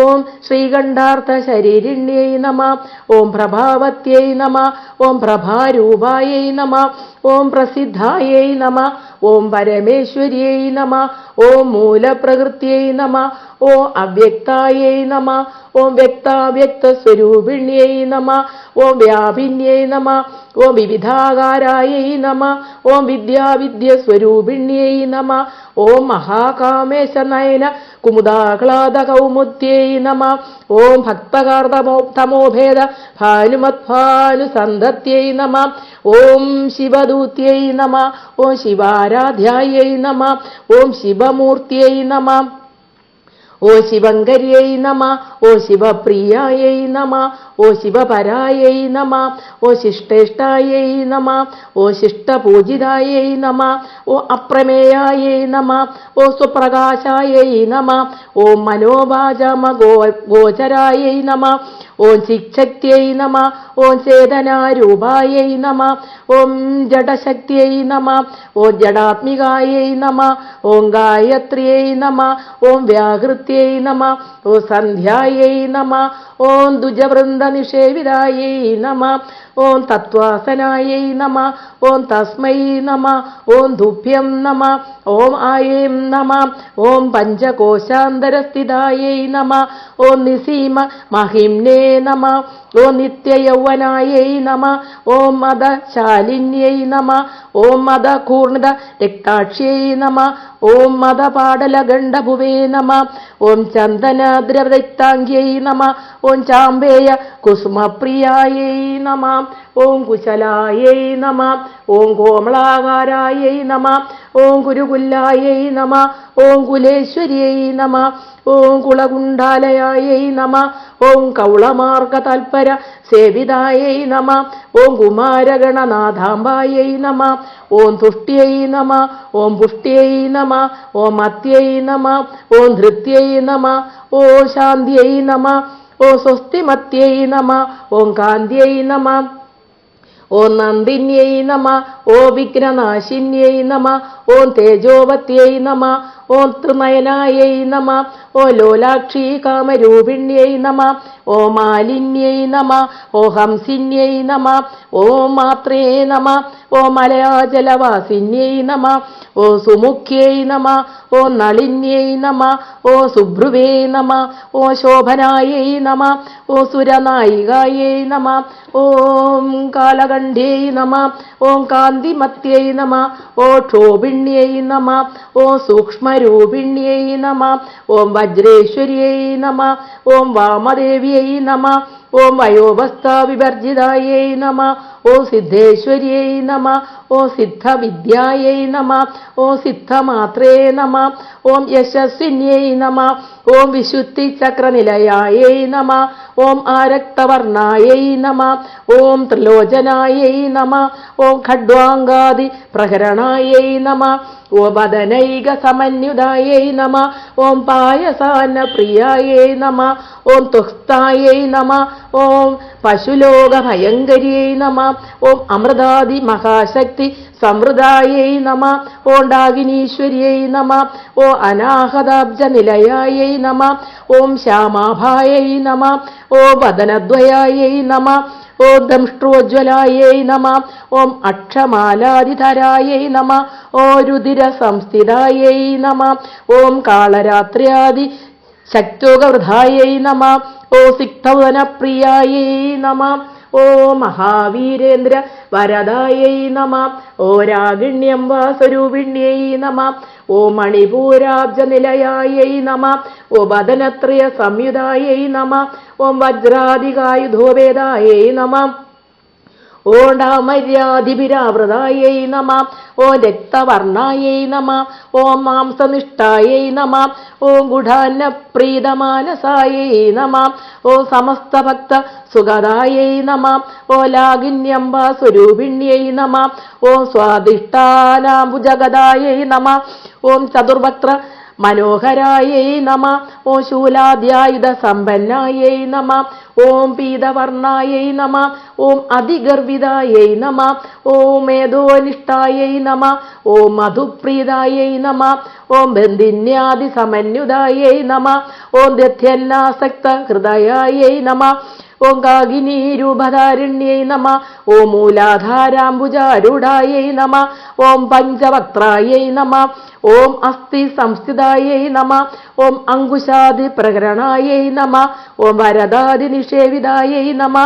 ഓം ശ്രീകണ്ഠാർത്ഥശരീരിണ്യൈ നമ. ഓം പ്രഭാവത്यै നമ. ഓം പ്രഭാരൂപായൈ നമ. ഓം പ്രസിദ്ധായൈ നമ. ഓം പരമേശ്വര്यै നമ. ഓം മൂലപ്രകൃത്यै നമ. ഓം അവ്യക്തായൈ നമ. ഓം വ്യക്താവ്യക്തസ്വരൂപിണ്യൈ നമ. ഓം വ്യാപിന്യൈ നമ ഓം വിവിധാകാരായൈ നമ ഓം വിദ്യാവിദ്യസ്വരൂപിണ്യൈ നമ ഓം മഹാകാമേശ നയന കുമുദാഹ്ലാദ കൗമുദ്യൈ നമ ഓം ഭക്തകാർത്തമോഭേദ ഭാനുമത്ഭാനുസന്ധത്यै നമ ഓം ശിവദൂത്यै നമ ഓം ശിവാരാധ്യാयै നമ ഓം ശിവമൂർത്തിयै നമ ഓ ശിവങ്കരിयै നമ ഓ ശിവപ്രിയാयै നമ ഓ ശിവപരാयै നമ ഓ ശിഷ്ടേഷ്ടാयै നമ ഓ ശിഷ്ടപൂജിതാयै നമ ഓ അപ്രമേയാयै നമ ഓ സ്വപ്രകാശാयै നമ ഓം മനോവാചമഗോചരാयै നമ ഓം ചിച്ഛക്തിयै നമ ഓം ചേതനാരൂപാयै നമ ഓം ജഡശക്തിयै നമ ഓം ജഡാത്മികാयै നമ ഓം ഗായത്രിयै നമ ഓം വ്യാഹൃത്यै നമ ഓം സന്ധ്യാयै നമ ഓം ദുജവൃന്ദനിഷേവിതാयै നമ ഓം തത്വാസനാयै നമ ഓം തസ്മൈ നമ ഓം തുഭ്യം നമ ഓം ആയേം നമ ഓം പഞ്ചകോശാന്തരസ്ഥിതാयै നമ ഓം നിസീമ മഹിംനേ നമ ഓം നിത്യയൗവനാयै നമ ഓം മദശാലിന്यै നമ ഓം മദകൂർണിത രക്താക്ഷ്यै നമ ഓം മദപാടലഗണ്ഡഭുവേ നമ ഓം ചന്ദനദ്രവദൈക്താംഗ്यै നമ ഓം ചാമ്പേയ കുസുമപ്രിയാयै നമ ഓം കുശലാयै നമ ഓം കോമളാകാരാयै നമ ഓം ഗുരുകുല്ലാयै നമ ഓം കുലേശ്വര്यै നമ ഓം കുളകുണ്ഡാലയാयै നമ ഓം കൗളമാർഗതൽപര സേവിതാयै നമ ഓം കുമാരഗണനാഥാംബാयै നമ ഓം തുഷ്ട്यै നമ ഓം പുഷ്ട്यै നമ ഓം മത്यै നമ ഓം ധൃത്यै നമ ഓം ശാന്ത്यै നമ ഓം സ്വസ്തിമത്यै നമ ഓം കാന്ത്यै നമ ഓം നന്ദിന്यै നമ ഓം വിഘ്നനാശിന്यै നമ ഓം തേജോവത്यै നമ ഓം ത്രിനയനാयै നമ ഓം ലോലാക്ഷി കാമരൂപിണ്यै നമ ഓം മാലിന്यै നമ ഓം ഹംസിന്यै നമ ഓം മാത്രേ നമ ഓം മലയാജലവാസിന്यै നമ ഓം സുമുഖ്यै നമ ഓം നളിന്यै നമ ഓം സുഭ്രുവേ നമ ഓം ശോഭനാयै നമ ഓം സുരനായികാयै നമ ഓം കാലകണ്ഠ്यै നമ ഓം കാന്തിമത്यै നമ ഓം ക്ഷോഭിണ്यै നമ ഓം സൂക്ഷ്മരൂപിണ്यै നമ ഓം വജ്രേശ്വര്यै നമ ഓം വാമദേവ്यै നമ ഓം വയോവസ്ഥാവിവർജിതാयै നമ ഓം സിദ്ധേശ്വര്यै നമ ഓം സിദ്ധവിദ്യാयै നമ ഓം സിദ്ധമാത്രേ നമ ഓം യശസ്വിന്यै നമ ഓം വിശുദ്ധിചക്രനിലയാयै നമ ഓം ആരക്തവർണാयै നമ ഓം ത്രിലോചനാयै നമ ഓം ഖഡ്വാംഗാദി പ്രഹരണാयै നമ ഓം വദനൈക സമന്യുതാयै നമ ഓം പായസാന്നപ്രിയാयै നമ ഓം തുഷ്ടാयै നമ ഓം പശുലോകഭയങ്കരിयै നമ ഓം അമൃതാദി മഹാശക്തി സമൃദ്ധാयै നമ ഓം ഡാകിനീശ്വര്यै നമ ഓം അനാഹതാബ്ജനിലയാयै നമ ഓം ശ്യാമാഭാयै നമ ഓം വദനദ്വയാयै നമ ഓം ദംഷ്ട്രോജ്വലാयै നമ ഓം അക്ഷമാലാദിധരാयै നമ ഓം രുതിര സംസ്ഥിതാयै നമ ഓം കാളരാത്ര്യാദി ശക്തോകവൃധാयै നമ ഓം സിക്തവനപ്രിയാयै നമ ഓ മഹാവീരേന്ദ്ര വരദാयै നമ ഓ രാഗിണ്യംബ സ്വരൂപിണ്यै നമ ഓ മണിപൂരാബ്ജനിലയാयै നമ ഓ വദനത്രയ സംയുതാयै നമ ഓം വജ്രാധികായുധോഭേദാयै നമ ഓം ഡാമര്യാധിപിരാവൃതാयै നമ ഓം രക്തവർണാयै നമ ഓം മാംസനിഷ്ഠാयै നമ ഓം ഗുഢാന്നപ്രീതമാനസാयै നമ ഓം സമസ്തഭക്ത സുഗതാयै നമ ഓം ലാഗിന്യംബ സ്വരൂപിണ്यै നമ ഓം സ്വാദിഷ്ടാനാംബുജഗദാयै നമ ഓം ചതുർവക്ത്ര മനോഹരാयै നമ ഓം ശൂലാദ്യായുധ സമ്പന്നാयै നമ ഓം പീതവർണാयै നമ ഓം അതിഗർവിതാयै നമ ഓം മേധോനിഷ്ഠാयै നമ ഓം മധുപ്രീതാयै നമ ഓം ബന്ധിന്യാദി സമന്യുതാयै നമ ഓം ദധ്യന്നാസക്ത ഹൃദയാयै നമ ഓം കാഗിനീരൂപധാരിണ്यै നമ ഓം മൂലാധാരാംബുജാരൂഢാयै നമ ഓം പഞ്ചവക്ത്രാयै നമ ഓം അസ്ഥി സംസ്ഥിതാयै നമ ഓം അങ്കുശാദി പ്രകരണാयै നമ ഓം വരദാദി നിഷേവിതാयै നമ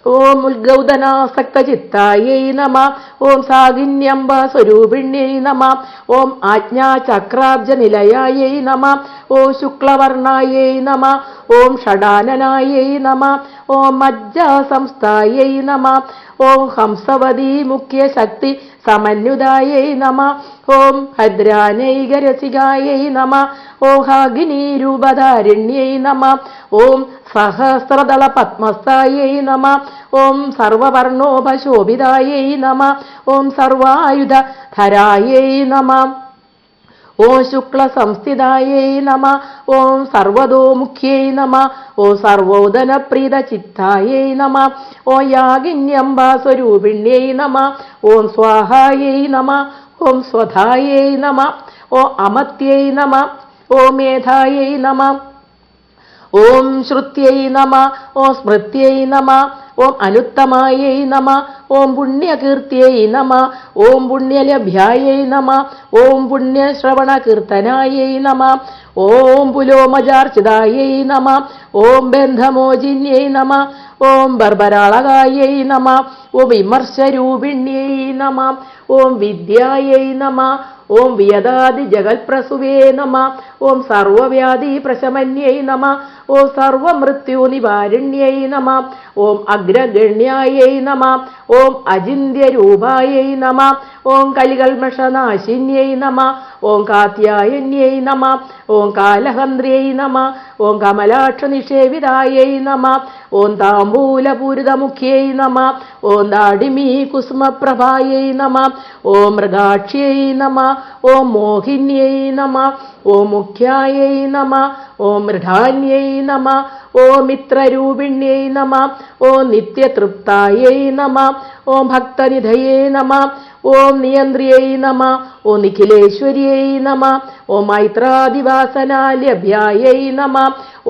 ഓം ഉദ്ഗൗതനാസക്തചിത്തായൈ നമ. ഓം സാഗിന്യംബ സ്വരൂപിണ്യൈ നമ. ഓം ആജ്ഞാചക്രാബ്ജനിലയായൈ നമ. ഓം ശുക്ലവർണായൈ നമ. ഓം ഷഡാനനായൈ നമ. ഓം മജ്ജാസംസ്ഥായൈ നമ. ഓം ഹംസവതീ മുഖ്യശക്തി സമന്വിതായൈ നമ. ഓം ഭദ്രാനൈകരസികായൈ നമ. ഓം ഹാഗിനീരൂപധാരിണ്യൈ നമ. ഓം സഹസ്രദള പത്മസ്ഥായൈ നമ. ഓം സർവവർണോപശോഭിതായൈ നമ. ഓം സർവായുധധരായൈ നമ. ഓം ശുക്ലസംസ്ഥിതായൈ നമ. ഓം സർവതോമുഖ്യൈ നമ. ഓം സർവോദനപ്രീതചിത്തായൈ നമ. ഓം യാഗിന്യംബാസ്വരൂപിണ്യൈ നമ. ഓം സ്വാഹായൈ നമ. ഓം സ്വധായൈ നമ. ഓം അമത്യൈ നമ. ഓം മേധായൈ നമ. ഓം ശ്രുത്യൈ നമ. ഓം സ്മൃത്यै നമ. ഓം അനുത്തമായൈ നമ. ഓം പുണ്യകീർത്തിयै നമ. ഓം പുണ്യലഭ്യായൈ നമ. ഓം പുണ്യശ്രവണകീർത്തനായൈ നമ. ഓം പുലോമജാർച്ചിതായൈ നമ. ഓം ബന്ധമോചിന്യൈ നമ. ഓം ബർബരാളകായൈ നമ. ഓം വിമർശരൂപിണ്യൈ നമ. ഓം വിദ്യായൈ നമ. ഓം വിയദാദി ജഗൽപ്രസുവേ നമ. ഓം സർവവ്യാധി പ്രശമന്യൈ നമ. ഓം സർവമൃത്യുനിവാരിണ്യൈ നമ. ഓം അഗ്രഗണ്യായൈ നമ. ഓം അചിന്യരൂപായൈ നമ. ഓം കലികൽമഷനാശിന്യൈ നമ. ഓം കാത്യായന്യൈ നമ. ഓം കാലഹന്ത്ര്यै നമ. ഓം കമലാക്ഷനിഷേവിതായൈ നമ. ഓം താംബൂലപൂരിതമുഖ്यै നമ. ഓം ദാഡിമീ കുസുമപ്രഭായൈ നമ. ഓം മൃഗാക്ഷ്यै നമ. ഓം മോഹിന്यै നമ. ഓം മുഖ്യായൈ നമ. ഓം മൃഢാന്യൈ നമ. ഓം മിത്രരൂപിണ്യൈ നമ. ഓം നിത്യതൃപ്തായൈ നമ. ഓം ഭക്തനിധയേ നമ. ഓം നിയന്ത്ര്यै നമ. ഓം നിഖിലേശ്വര്यै നമ. ഓം മൈത്രാദിവാസനാലഭ്യായൈ നമ.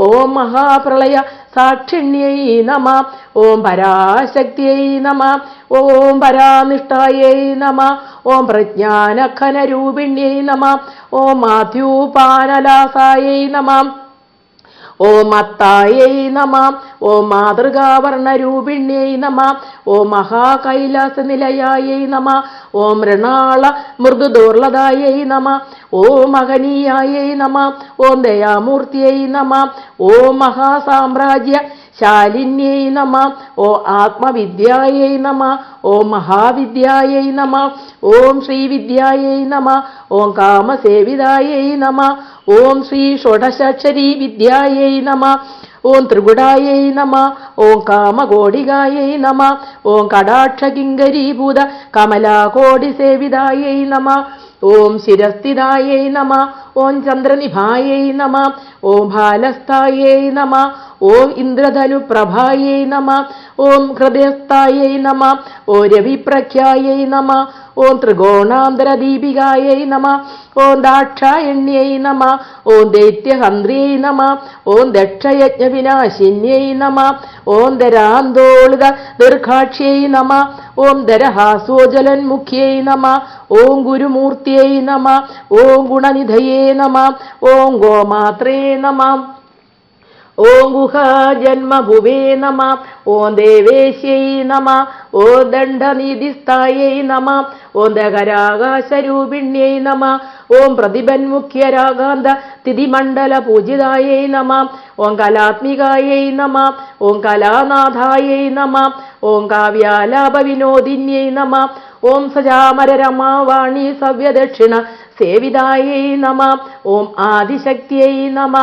ഓം മഹാപ്രളയ സാക്ഷിണ്यै നമ. ഓം പരാശക്തിयै നമ. ഓം പരാനിഷ്ഠായൈ നമ. ഓം പ്രജ്ഞാനഘനരൂപിണ്यै നമ. ഓം മാധ്യൂപാനലാസായൈ നമ. ഓം മത്തായൈ നമ. ഓം മാതൃകാവർണരൂപിണ്യൈ നമ. ഓം മഹാകൈലാസനിലയായൈ നമ. ഓം മൃണാള മൃദുദോർലതായൈ നമ. ഓം മഹനീയായൈ നമ. ഓം ദയാമൂർത്തിयै നമ. ഓം മഹാസാമ്രാജ്യ ശാലിന്यै നമ. ഓം ആത്മവിദ്യായൈ നമ. ഓം മഹാവിദ്യായൈ നമ. ഓം ശ്രീവിദ്യായൈ നമ. ഓം കാമസേവിതായൈ നമ. ഓം ശ്രീ ഷോഡശാക്ഷരീ വിദ്യായൈ നമ. ഓം ത്രിഗുണായൈ നമ. ഓം കാമകോടികായൈ നമ. ഓം കടാക്ഷകിങ്കരീഭൂത കമലാകോടിസേവിതായൈ നമ. ഓം ശിരസ്ഥിതായൈ നമ. ഓം ചന്ദ്രനിഭായൈ നമ. ഓം ഭാലസ്ഥായൈ നമ. ഓം ഇന്ദ്രധനുപ്രഭായൈ നമ. ഓം ഹൃദയസ്ഥായൈ നമ. ഓം രവിപ്രഖ്യായൈ നമ. ഓം ത്രികോണാന്തരദീപികായൈ നമ. ഓം ദാക്ഷായണ്यै നമ. ഓം ദൈത്യഹന്ത്ര്यै നമ. ഓം ദക്ഷയജ്ഞവിനാശിന്यै നമ. ഓം ദരാന്തോളിത ദീർഘാക്ഷ്यै നമ. ഓം ദരഹാസോജലന്മുഖ്यै നമ. ഓം ഗുരുമൂർത്തിयै നമ. ഓം ഗുണനിധയേ നമ. ഓം ഗോമാത്രേ നമ. ഓം ഗുഹാജന്മഭുവേ നമ. ഓം ദേവേശ്यै നമ. ഓം ദണ്ഡനിധിസ്ഥായൈ നമ. ഓം ദകരാകാശരൂപിണ്यै നമ. ഓം പ്രതിബന്മുഖ്യരാഗാന്ത തിഥിമണ്ഡല പൂജിതായൈ നമ. ഓം കലാത്മികായൈ നമ. ഓം കലാനാഥായൈ നമ. ഓം കാവ്യാലാപവിനോദിന്यै നമ. ഓം സജാമരരമാവാണി സവ്യദക്ഷിണ സേവിതായൈ നമ. ഓം ആദിശക്തിयै നമ.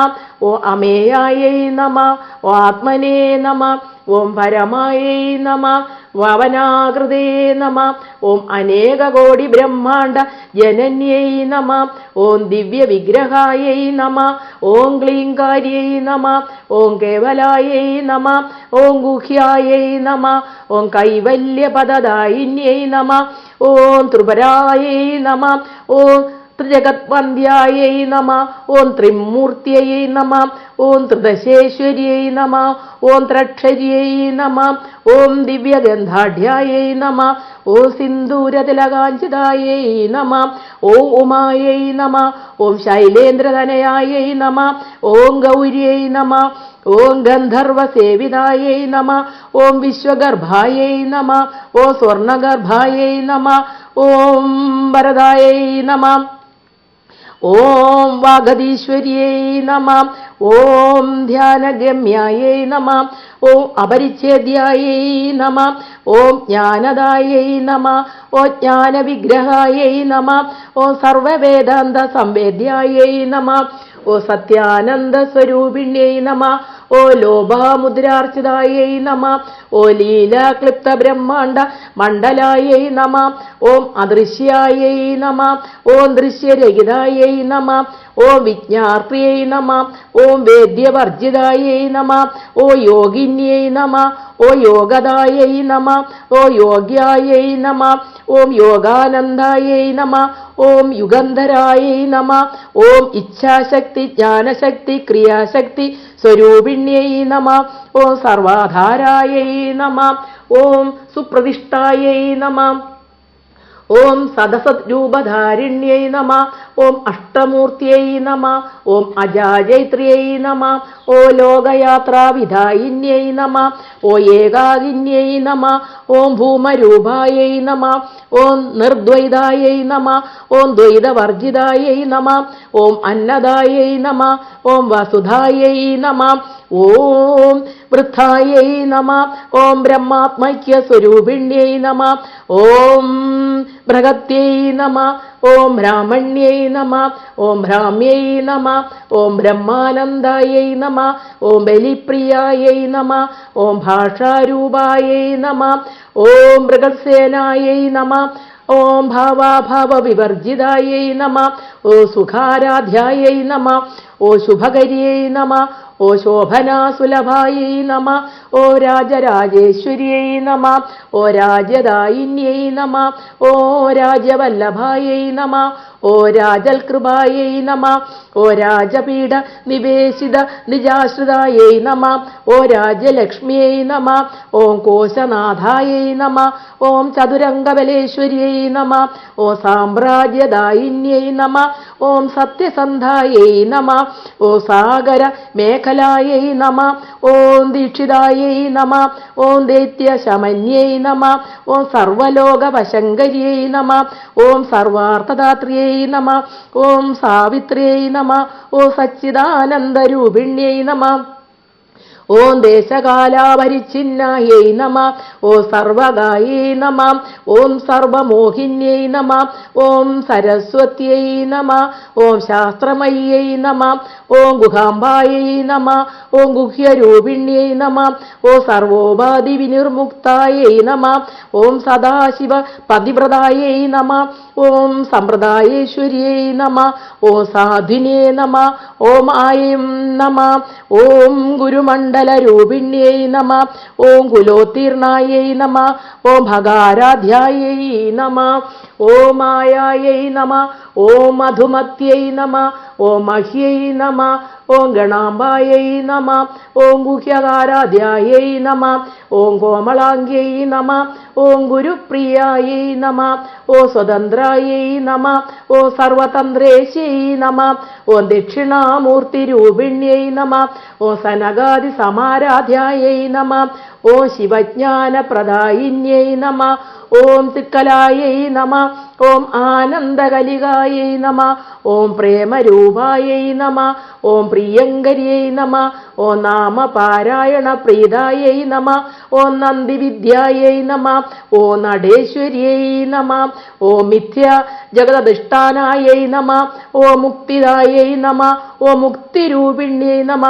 ഓം അമേയായൈ നമ. ഓം ആത്മനേ നമ. ഓം പരമായൈ നമ. വവനാകൃതേ നമ. ഓം അനേകകോടി ബ്രഹ്മാണ്ഡ ജനന്യൈ നമ. ഓം ദിവ്യവിഗ്രഹായൈ നമ. ഓം ക്ലീങ്കാര്यै നമ. ഓം കേവലായൈ നമ. ഓം ഗുഹ്യായൈ നമ. ഓം കൈവല്യപദദായിന്यै നമ. ഓം ത്രിപുരായൈ നമ. ഓം ത്രിജഗത്വന്ദ്യായൈ നമ. ഓം ത്രിമൂർത്യൈ നമ. ഓം ത്രിദശേശ്വര്यै നമ. ഓം ത്രക്ഷര്यै നമ. ഓം ദിവ്യഗന്ധാഢ്യായൈ നമ. ഓം സിന്ദൂരതിലകാഞ്ചിതായൈ നമ. ഓം ഉമായൈ നമ. ഓം ശൈലേന്ദ്രതനയായൈ നമ. ഓം ഗൗര്യൈ നമ. ഓം ഗന്ധർവസേവിതായൈ നമ. ഓം വിശ്വഗർഭായൈ നമ. ഓം സ്വർണഗർഭായൈ നമ. ഓം വരദായൈ നമ. ഓം വാഗധീശ്വര്यै നമ. ഓം ധ്യാനഗമ്യായൈ നമ. ഓം അപരിച്ഛേദ്യായൈ നമ. ഓം ജ്ഞാനദായൈ നമ. ഓം ജ്ഞാനവിഗ്രഹായൈ നമ. ഓം സർവവേദാന്ത സംവേദ്യായൈ നമ. ഓ സത്യാനന്ദ സ്വരൂപിണ്यै നമ. ഓ ലോഭാമുദ്രാർച്ചിതായൈ നമ. ഓ ലീലാക്ലിപ്ത ബ്രഹ്മാണ്ഡ മണ്ഡലായൈ നമ. ഓം അദൃശ്യായൈ നമ. ഓം ദൃശ്യരഹിതായൈ നമ. ഓം വിജ്ഞാപ്രിയൈ നമ. ഓം വേദ്യവർജിതായൈ നമ. ഓ യോഗിന്यै നമ. ഓ യോഗദായൈ നമ. ഓ യോഗ്യായൈ നമ. ഓം യോഗാനന്ദായൈ നമ. ഓം യുഗന്ധരായൈ നമ. ഓം ഇച്ഛാശക്തി ജ്ഞാനശക്തി ക്രിയാശക്തി സ്വരൂപിണ്यै നമ. ഓം സർവാധാരായൈ നമ. ഓം സുപ്രതിഷ്ഠായൈ നമ. ഓം സദസദ്രൂപധാരിണ്यै നമ. ഓം അഷ്ടമൂർത്തിयै നമ. ഓം അജാജൈത്രിयै നമ. ഓ ലോകയാത്രാവിധായിന്यै നമ. ഓ ഏകാകിന്यै നമ. ഓം ഭൂമരൂപായൈ നമ. ഓം നിർദ്വൈതായൈ നമ. ഓം ദ്വൈതവർജിതായൈ നമ. ഓം അന്നദായൈ നമ. ഓം വസുധായൈ നമ. ഓം വൃദ്ധായൈ നമ. ഓം ബ്രഹ്മാത്മൈക്യ സ്വരൂപിണ്यै നമ. ഓം ബൃഹത്यै നമ. ഓം ബ്രാഹ്മണ്यै നമ. ഓം ഭ്രാമ്यै നമ. ഓം ബ്രഹ്മാനന്ദായൈ നമ. ഓം ബലിപ്രിയായൈ നമ. ഓം ഭാഷാരൂപായൈ നമ. ഓം മൃഗസേനായൈ നമ. ഓം ഭാവാഭാവ വിവർജിതായൈ നമ. ഓ സുഖാരാധ്യായൈ നമ. ഓ ശുഭകരിयै നമ. ഓ ശോഭനാസുലഭായൈ നമ. ഓ രാജരാജേശ്വര്यै നമ. ഓ രാജ്യദായിന്यै നമ. ഓ രാജവല്ലഭായൈ നമ. ഓ രാജൽകൃപായൈ നമ. ഓ രാജപീഠ നിവേശിത നിജാശ്രിതായൈ നമ. ഓ രാജ്യലക്ഷ്മ്यै നമ. ഓം കോശനാഥായൈ നമ. ഓം ചതുരംഗബലേശ്വര്यै നമ. ഓ സാമ്രാജ്യദായിന്यै നമ. ഓം സത്യസന്ധായൈ നമ. ഓ സാഗര മേഖലായൈ നമ. ഓം ദീക്ഷിതായൈ നമ. ഓം ദൈത്യശമന്यै നമ. ഓം സർവലോകവശങ്കരിयै നമ. ഓം സർവാർത്ഥദാത്രിयै നമ. ഓം സാവിത്രിयै നമ. ഓ സച്ചിദാനന്ദരൂപിണ്यै നമ. ഓം ദേശകാലാപരിച്ഛിന്നായൈ നമ. ഓ സർവഗായൈ നമ. ഓം സർവമോഹിന്यै നമ. ഓം സരസ്വത്यै നമ. ഓം ശാസ്ത്രമയ്यै നമ. ഓം ഗുഹാംബായൈ നമ. ഓം ഗുഹ്യരൂപിണ്यै നമ. ഓ സർവോപാധി വിനിർമുക്തായൈ നമ. ഓം സദാശിവ പതിവ്രതായൈ നമ. ഓം സമ്പ്രദായേശ്വര്यै നമ. ഓം സാധുനേ നമ. ഓം ആയം നമ. ഓം ഗുരുമണ്ഡലരൂപിണ്यै നമ. ഓം കുലോത്തീർണായൈ നമ. ഓം ഭഗാരാധ്യായൈ നമ. ഓം മായായൈ നമ. ഓം മധുമത്यै നമ. ഓം മഹ്यै നമ. ഓം ഗണാംബായൈ നമ. ഓം ഗുഹ്യകാരാധ്യായൈ നമ. ഓം കോമളാംഗ്यै നമ. ഓം ഗുരുപ്രിയായൈ നമ. ഓം സ്വതന്ത്രായൈ നമ. ഓം സർവതന്ത്രേശ്यै നമ. ഓം ദക്ഷിണാമൂർത്തിരൂപിണ്यै നമ. ഓം സനകാദി സമാരാധ്യായൈ നമ. ഓം ശിവജ്ഞാനപ്രദായിന്यै നമ. ഓം തിക്കലായൈ നമ. ഓം ആനന്ദകലികായൈ നമ. ഓം പ്രേമരൂപായൈ നമ. ഓം പ്രിയങ്കരിयै നമ. ഓം നാമപാരായണ പ്രീതായൈ നമ. ഓം നന്ദിവിദ്യായൈ നമ. ഓം നടേശ്വര്यै നമ. ഓം മിഥ്യ ജഗദധിഷ്ഠാനായൈ നമ. ഓം മുക്തിദായൈ നമ. ഓം മുക്തിരൂപിണ്यै നമ.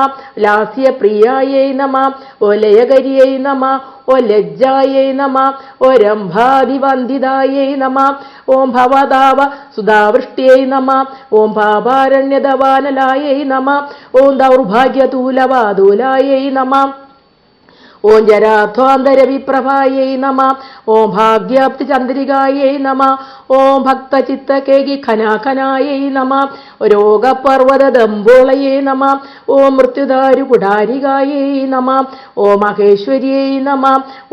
ലാസ്യപ്രിയായൈ നമ. ഓ ലയകരിयै നമ. ഓ ലജ്ജായൈ നമ. ഓ രംഭാദിവന്ദിതായൈ നമ. ഓം ഭവതാവ സുധാവൃഷ്ട്यै നമ. ഓം പാപാരണ്യദവാനലായൈ നമ. ഓം ദൗർഭാഗ്യതൂലവാദൂലായൈ നമ. ഓം ജരാധ്വാന്തരവിപ്രഭായൈ നമ. ഓം ഭാഗ്യാപ്തിചന്ദ്രികായൈ നമ. ഓം ഭക്തചിത്തകേകി ഖനാഖനായൈ നമ രോഗപർവ്വതദംബോളയേ നമ ഓം മൃത്യുദാരു കുടാരികായൈ നമ ഓം മഹേശ്വര്യൈ നമ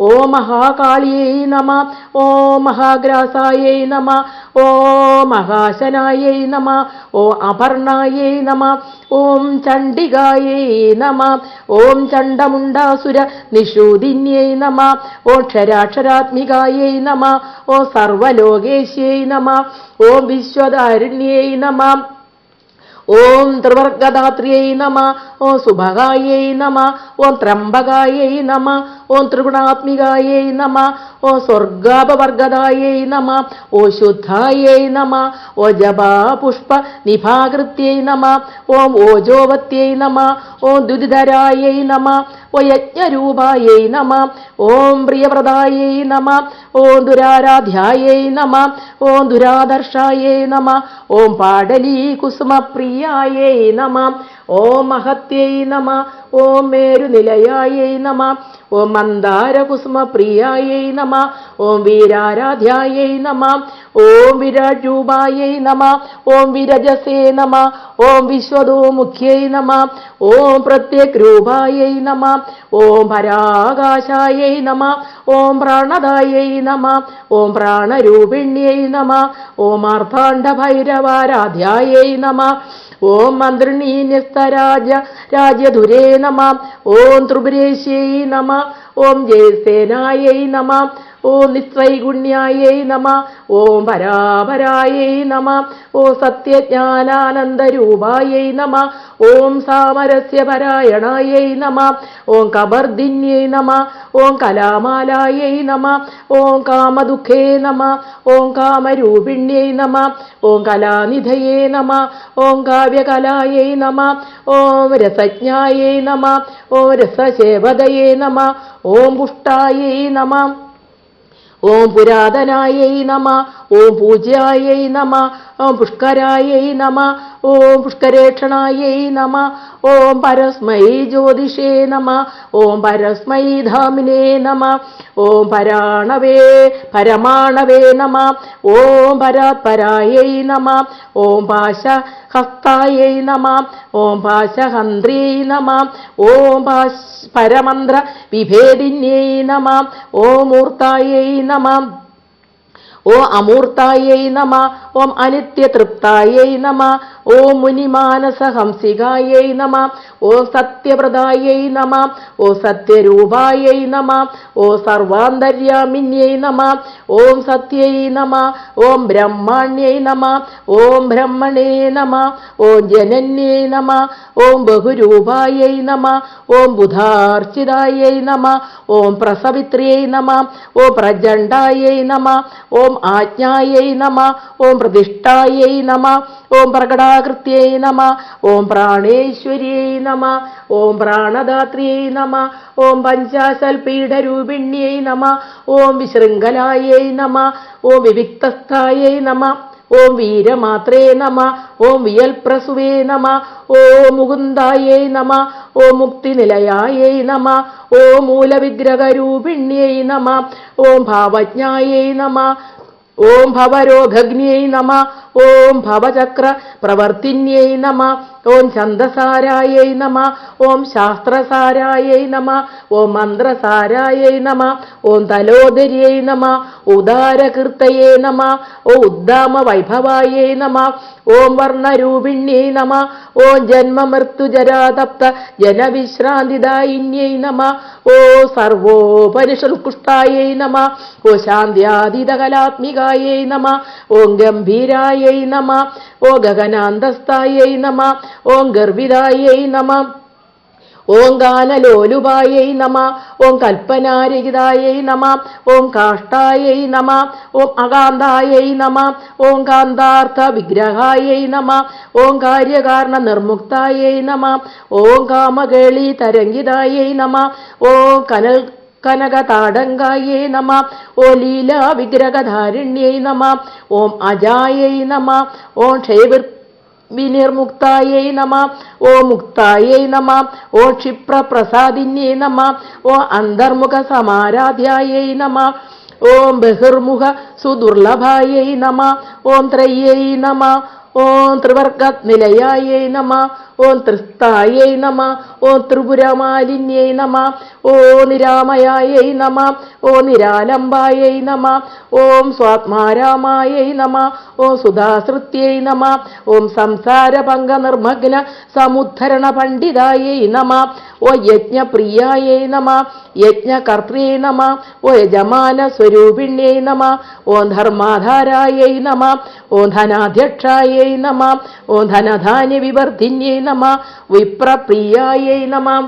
ഓം മഹാകാളിയൈ നമ ഓം മഹാഗ്രാസായൈ നമ ഓം മഹാശനായൈ നമ ഓം അപർണായൈ നമ ഓം ചണ്ഡികായൈ നമ ഓം ചണ്ഡമുണ്ടാസുര നിഷൂദിന്യൈ നമ ഓം ക്ഷരാക്ഷരാത്മികായൈ നമ ഓം സർവലോകേശ്യൈ നമ ഓം വിശ്വധാരിണ്യൈ നമ ഓം ത്രിവർഗദാത്രിയൈ നമ ഓം സുഭഗായൈ നമ ഓം ത്രംബകായൈ നമ ഓം ത്രിഗുണാത്മികായൈ നമ ഓം സ്വർഗാപവർഗദായൈ നമ ഓം ശുദ്ധായൈ നമ ഓം ജപാപുഷ്പ നിഭാകൃത്यै നമ ഓം ഓജോവത്यै നമ ഓം ദുരിധരായൈ നമ ഓം യജ്ഞരൂപായൈ നമ ഓം പ്രിയവ്രതായൈ നമ ഓം ദുരാരാധ്യായൈ നമ ഓം ദുരാദർശായൈ നമ ഓം പാടലീ കുസുമപ്രിയായൈ നമ ഓം മഹത്यै നമ ഓം മേരുനിലയായൈ നമ ഓം മന്ദാരകുസുമപ്രിയായൈ നമ ഓം വീരാരാധ്യായൈ നമ ഓം വിരാജൂപായൈ നമ ഓം വിരജസേ നമ ഓം വിശ്വതോമുഖ്യൈ നമ ഓം പ്രത്യഗ്രൂപായൈ നമ ഓം പരാകാശായൈ നമ ഓം പ്രാണദായൈ നമ ഓം പ്രാണരൂപിണ്യൈ നമ ഓം മാർത്താണ്ഡഭൈരവാരാധ്യായൈ നമ ഓം മന്ത്രിണീന്യസ്തരാജ രാജ്യധുരേ നമ ഓം ത്രിപുരേശ്യൈ നമ ഓം ജയസേനായൈ നമ ഓം നിസ്ത്രൈഗുണ്യായൈ നമ ഓം പരാപരായൈ നമ ഓം സത്യജ്ഞാനാനന്ദരൂപായൈ നമ ഓം സാമരസ്യപരായണായൈ നമ ഓം കബർദിന്യൈ നമ ഓം കലാമാലായൈ നമ ഓം കാമദുഃഖേ നമ ഓം കാമരൂപിണ്യൈ നമ ഓം കലാനിധയേ നമ ഓം കാവ്യകലായൈ നമ ഓം രസജ്ഞായൈ നമ ഓം രസശേവദയേ നമ ഓം പുഷ്ടായൈ നമ ഓം പുരാതനായൈ നമ ഓം പൂജ്യായൈ നമ ഓം പുഷ്കരായൈ നമ ഓം പുഷ്കരേക്ഷണായൈ നമ ഓം പരസ്മൈ ജ്യോതിഷേ നമ ഓം പരസ്മൈ ധാമിനേ നമ ഓം പരമാണവേ നമ ഓം പരാത്പരായൈ നമ ഓം പാശഹസ്തായൈ നമ ഓം പാശഹന്ത്ര്यै നമ ഓം പരമന്ത്ര വിഭേദിന്യൈ നമ ഓം മൂർത്തായൈ നമ ഓം അമൂർത്തായൈ നമ ഓം അനിത്യതൃപ്തായൈ നമ ഓം മുനിമാനസഹംസികായൈ നമ ഓം സത്യപ്രദായൈ നമ ഓം സത്യരൂപായൈ നമ ഓം സർവാന്തര്യാമിന്യൈ നമ ഓം സത്यै നമ ഓം ബ്രഹ്മാണ്യൈ നമ ഓം ബ്രഹ്മണേ നമ ഓം ജനന്യൈ നമ ഓം ബഹുരൂപായൈ നമ ഓം ബുധാർച്ചിതായൈ നമ ഓം പ്രസവിത്ര്यै നമ ഓം പ്രചണ്ഡായൈ നമ ഓം ആജ്ഞായൈ നമ ഓം പ്രതിഷ്ഠായൈ നമ ഓം പ്രകടാകൃത്यै നമ ഓം പ്രാണേശ്വര്यै നമ ഓം പ്രാണദാത്രിयै നമ ഓം പഞ്ചാശൽപീഠരൂപിണ്यै നമ ഓം വിശൃംഖലായൈ നമ ഓം വിവിക്തസ്ഥായൈ നമ ഓം വീരമാത്രേ നമ ഓം വിയൽപ്രസുവേ നമ ഓം മുകുന്ദായൈ നമ ഓം മുക്തിനിലയായൈ നമ ഓം മൂലവിഗ്രഹരൂപിണ്यै നമ ഓം ഭാവജ്ഞായൈ നമ ഓം ഭവരോഗഗ്ന്यै നമ ഓം ഭവചക്ര പ്രവർത്തിന്यै നമ ഓം ഛന്ദസാരായൈ നമ ഓം ശാസ്ത്രസാരായൈ നമ ഓം മന്ത്രസാരായൈ നമ ഓം തലോദര്यै നമ ഉദാരകീർത്തയേ നമ ഓം ഉദ്ദാമവൈഭവായൈ നമ ഓം വർണ്ണരൂപിണ്यै നമ ഓം ജന്മമൃത്യുജരാതപ്ത ജനവിശ്രാന്തിദായിന്यै നമ ഓം സർവോപനിഷൽകുഷ്ടായൈ നമ ഓം ശാന്ത്യാതീതകലാത്മികായൈ നമ ഓം ഗംഭീരായൈ നമ ഓം ഗഗനാന്തസ്ഥായൈ നമ ഓം ഗർവിതായൈ നമ ഓം ഗാനലോലുപായൈ നമ ഓം കൽപ്പനാരഹിതായൈ നമ ഓം കാഷ്ടായൈ നമ ഓം അകാന്തായൈ നമ ഓം കാന്താർത്ഥ വിഗ്രഹായൈ നമ ഓം കാര്യകാരണ നിർമുക്തായൈ നമ ഓം കാമകേളി തരംഗിതായൈ നമ ഓം കനകതാടങ്കായൈ നമ ഓം ലീലാ വിഗ്രഹധാരിണ്यै നമ ഓം അജായൈ നമ ഓം വിനിർമുക്തായൈ നമ ഓം മുക്തായൈ നമ ഓം ക്ഷിപ്രപ്രസാദിന്യൈ നമ ഓം അന്തർമുഖ സമാരാധ്യായൈ നമ ഓം ബഹിർമുഖ സുദുർലഭായൈ നമ. ഓം ത്രയ്യൈ നമ. ഓം ത്രിവർഗനിലയായൈ നമ. ഓം ത്രിസ്ഥായൈ നമ. ഓം ത്രിപുരമാലിന്യൈ നമ. ഓം നിരാമയായൈ നമ. ഓം നിരാലംബായൈ നമ. ഓം സ്വാത്മാരാമായൈ നമ. ഓം സുധാസൃത്यै നമ. ഓം സംസാരപങ്കനിർമ്മഗ്ന സമുദ്ധരണ പണ്ഡിതായൈ നമ. ഓ യജ്ഞപ്രിയായൈ നമ. യജ്ഞകർത്രേ നമ. ഓ യജമാന സ്വരൂപിണ്യൈ നമ. ഓം ധർമാധാരായൈ നമ. ഓം ധനാധ്യക്ഷായൈ നമ. ഓം ധനധാന്യ വിവർധിന്യൈ നമ. വിപ്രപ്രിയായൈ നമ.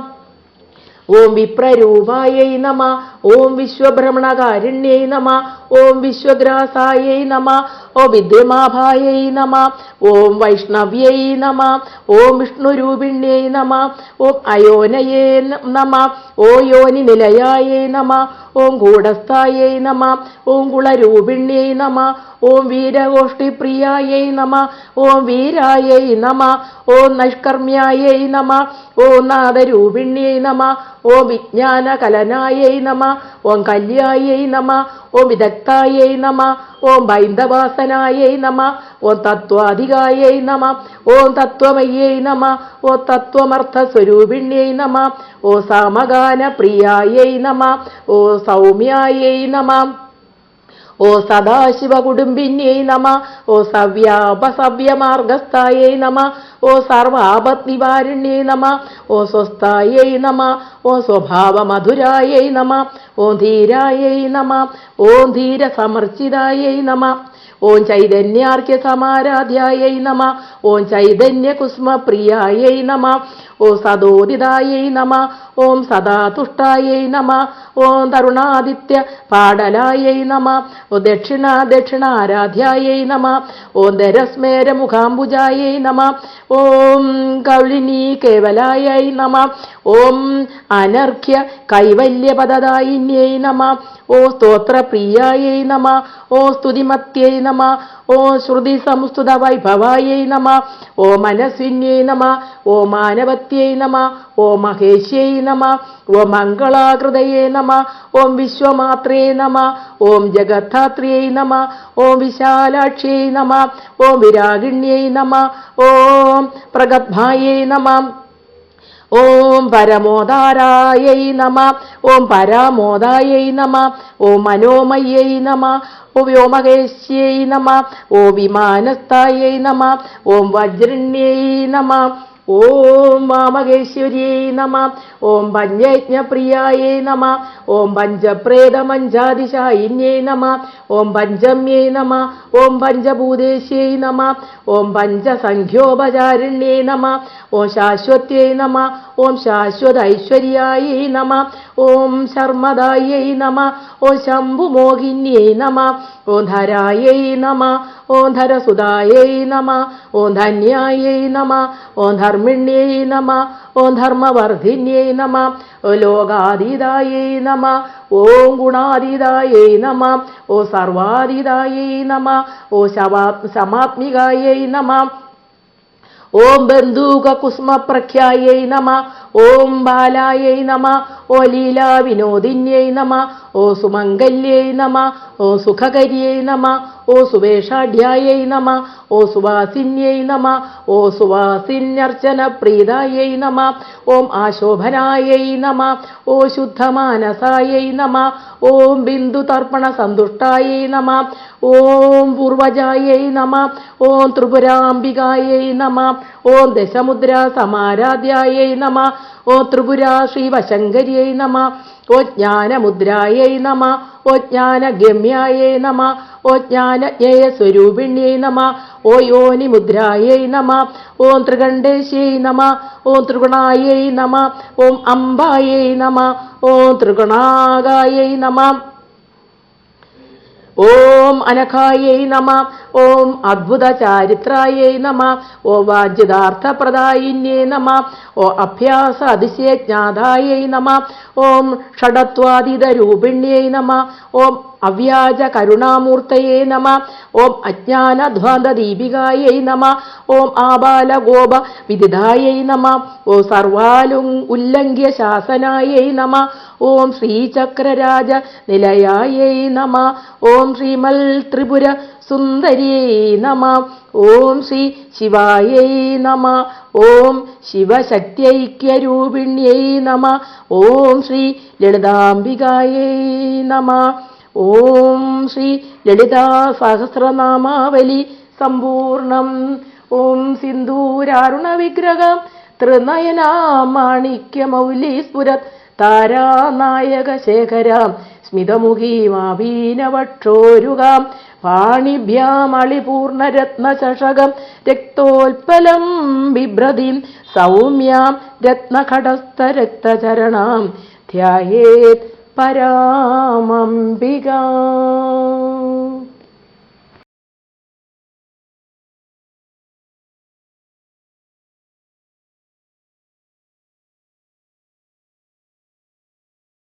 ഓം വിപ്രരൂപായൈ നമ. ഓം വിശ്വഭ്രമണകാരിണ്യൈ നമ. ഓം വിശ്വഗ്രാസായൈ നമ. ഓം വിദ്യമാഭായൈ നമ. ഓം വൈഷ്ണവ്യൈ നമ. ഓം വിഷ്ണുരൂപിണ്യൈ നമ. ഓം അയോനയേ നമ. ഓ യോനി നിലയായൈ നമ. ഓം ഗൂഢസ്ഥായൈ നമ. ഓം കുളരൂപിണ്യൈ നമ. ഓം വീരഗോഷ്ഠിപ്രിയായൈ നമ. ഓം വീരായൈ നമ. ഓം നൈഷ്കർമ്മ്യായൈ നമ. ഓം നാദരൂപിണ്യൈ നമ. ഓം വിജ്ഞാനകലനായൈ നമ. ഓം കല്യായൈ നമ. ഓം വിദഗ്ധായൈ നമ. ഓം ബൈന്ദവാസനായൈ നമ. ഓം തത്വാധികായൈ നമ. ഓം തത്വമയ്യൈ നമ. ഓം തത്വമർത്ഥസ്വരൂപിണ്യൈ നമ. ഓം സാമഗാനപ്രിയായൈ നമ. ഓം സൗമ്യായൈ നമ. ഓ സദാശിവകുടുംബിന്യൈ നമ. ഓ സവ്യാപസവ്യമാർഗസ്ഥായൈ നമ. ഓ സർവാപത്നിവാരിണ്യൈ നമ. ഓ സ്വസ്ഥായൈ നമ. ഓ സ്വഭാവമധുരായൈ നമ. ഓം ധീരായൈ നമ. ഓം ധീരസമർച്ചിതായൈ നമ. ഓം ചൈതന്യാർക്യ സമാരാധ്യായൈ നമ. ഓം ചൈതന്യകുസ്മപ്രിയായൈ നമ. ഓം സദോദിതായൈ നമ. ഓം സദാതുഷ്ടായൈ നമ. ഓം തരുണാദിത്യ പാടലായൈ നമ. ഓം ദക്ഷിണാരാധ്യായൈ നമ. ഓം ധരസ്മേരമുഖാംബുജായൈ നമ. ഓം കൗളിനീ കേവലായൈ നമ. ഓം അനർഘ്യ കൈവല്യപദദായിന്യൈ നമ. ഓ സ്തോത്രപ്രിയായൈ നമ. ഓ സ്തുതിമത്यै നമ. ഓ ശ്രുതി സംസ്തുത വൈഭവായൈ നമ. ഓ മനസ്വിന്യൈ നമ. ഓ മാനവത്यै നമ. ഓ മഹേശ്यै നമ. ഓ മംഗളാകൃതയേ നമ. ഓം വിശ്വമാത്രേ നമ. ഓം ജഗദ്ധാത്രിയൈ നമ. ഓം വിശാലാക്ഷ്यै നമ. ഓം വിരാഗിണ്यै നമ. ഓം പ്രഗത്ഭായൈ നമ. ഓം പരമോദാരായൈ നമ. ഓം പരാമോദായൈ നമ. ഓം മനോമയ്യൈ നമ. ഓം വ്യോമകേശ്यै നമ. ഓം വിമാനസ്ഥായൈ നമ. ഓം വജ്രണ്യൈ നമ. ഓം വാമകേശ്വര്यै നമ. ഓം പഞ്ചയജ്ഞപ്രിയായൈ നമ. ഓം പഞ്ചപ്രേതമഞ്ചാദിശായിന്യൈ നമ. ഓം പഞ്ചമ്യൈ നമ. ഓം പഞ്ചഭൂതേശ്यै നമ. ഓം പഞ്ചസംഖ്യോപചാരിണ്യൈ നമ. ഓം ശാശ്വത്यै നമ. ഓം ശാശ്വതൈശ്വര്യായൈ നമ. ഓം ശർമ്മദായൈ നമ. ഓം ശംഭുമോഹിന്യൈ നമ. ഓം ധരായൈ നമ. ഓം ധരസുതായൈ നമ. ഓം ധന്യായൈ നമ. ഓം ധർമ്മിണ്യൈ നമ. ഓം ധർമ്മവർദ്ധിന്യൈ നമ. ഓം ലോകാതീതായൈ നമ. ഓം ഗുണാതീതായൈ നമ. ഓം സർവാതീതായൈ നമ. ഓം ശമാത്മികായൈ നമ. ഓം ബന്ധൂകകുസ്മപ്രഖ്യായൈ നമ. ഓം ബാലായൈ നമ. ഓ ലീലാവിനോദിന്യൈ നമ. ഓ സുമംഗല്യൈ നമ. ഓ സുഖകരിയൈ നമ. ഓ സുവേഷാഢ്യായൈ നമ. ഓ സുവാസിന്യൈ നമ. ഓ സുവാസിന്യർച്ചനപ്രീതായൈ നമ. ഓം ആശോഭനായൈ നമ. ഓ ശുദ്ധമാനസായൈ നമ. ഓം ബിന്ദുതർപ്പണസന്തുഷ്ടായൈ നമ. ഓം പൂർവജായൈ നമ. ഓം ത്രിപുരാംബികായൈ നമ. ഓം ദശമുദ്രാ സമാരാധ്യായൈ നമ. ഓ ത്രിപുരാ ശ്രീവശങ്കരിയൈ നമ. ഓ ജ്ഞാനമുദ്രായൈ നമ. ഓ ജ്ഞാനഗമ്യായൈ നമ. ഓ ജ്ഞാനജ്ഞേയസ്വരൂപിണ്യൈ നമ. ഓ യോനിമുദ്രായൈ നമ. ഓം ത്രികണ്ഠേശ്यै നമ. ഓം ത്രിഗുണായൈ നമ. ഓം അംബായൈ നമ. ഓം ത്രിഗുണാകായൈ നമ. ഓം അനഘായൈ നമ. ഓം അദ്ഭുതചാരിത്രായൈ നമ. ഓ വാജ്യതാർത്ഥപ്രദായിന്യേ നമ. ഓ അഭ്യാസ അതിശയജ്ഞാതായൈ നമ. ഓം ഷഡത്വാതീതരൂപിണ്യൈ നമ. ഓം അവ്യാജ കരുണാമൂർത്തയേ നമ. ഓം അജ്ഞാനധ്വാന്തദീപികായൈ നമ. ഓം ആബാലഗോപ വിദിതായൈ നമ. ഓം ഉല്ലംഘ്യ ശാസനായൈ നമ. ഓം ശ്രീചക്രരാജ നിലയായൈ നമ. ഓം ശ്രീമൽ ത്രിപുര സുന്ദര്यै നമ. ഓം ശ്രീ ശിവായൈ നമ. ഓം ശിവശക്ത്യൈക്യരൂപിണ്यै നമ. ഓം ശ്രീ ലളിതാംബികായൈ നമ. ഓം ശ്രീ ലളിതാ സഹസ്രനാമാവലി സമ്പൂർണം. ഓം സിന്ദൂരാരുണ വിഗ്രഹം ത്രിനയനാമാണിക്യമൗലി സ്ഫുരത് താരാനായക ശേഖരാം സ്മിതമുഖീമാഭീനവക്ഷോരുകാം പാണിഭ്യാമളിപൂർണരത്നചഷകം രക്തോൽപലം ബിഭ്രതിം സൗമ്യാം രത്നഘടസ്ഥരക്തചരണാം ധ്യായേത് പരാമംബികാം.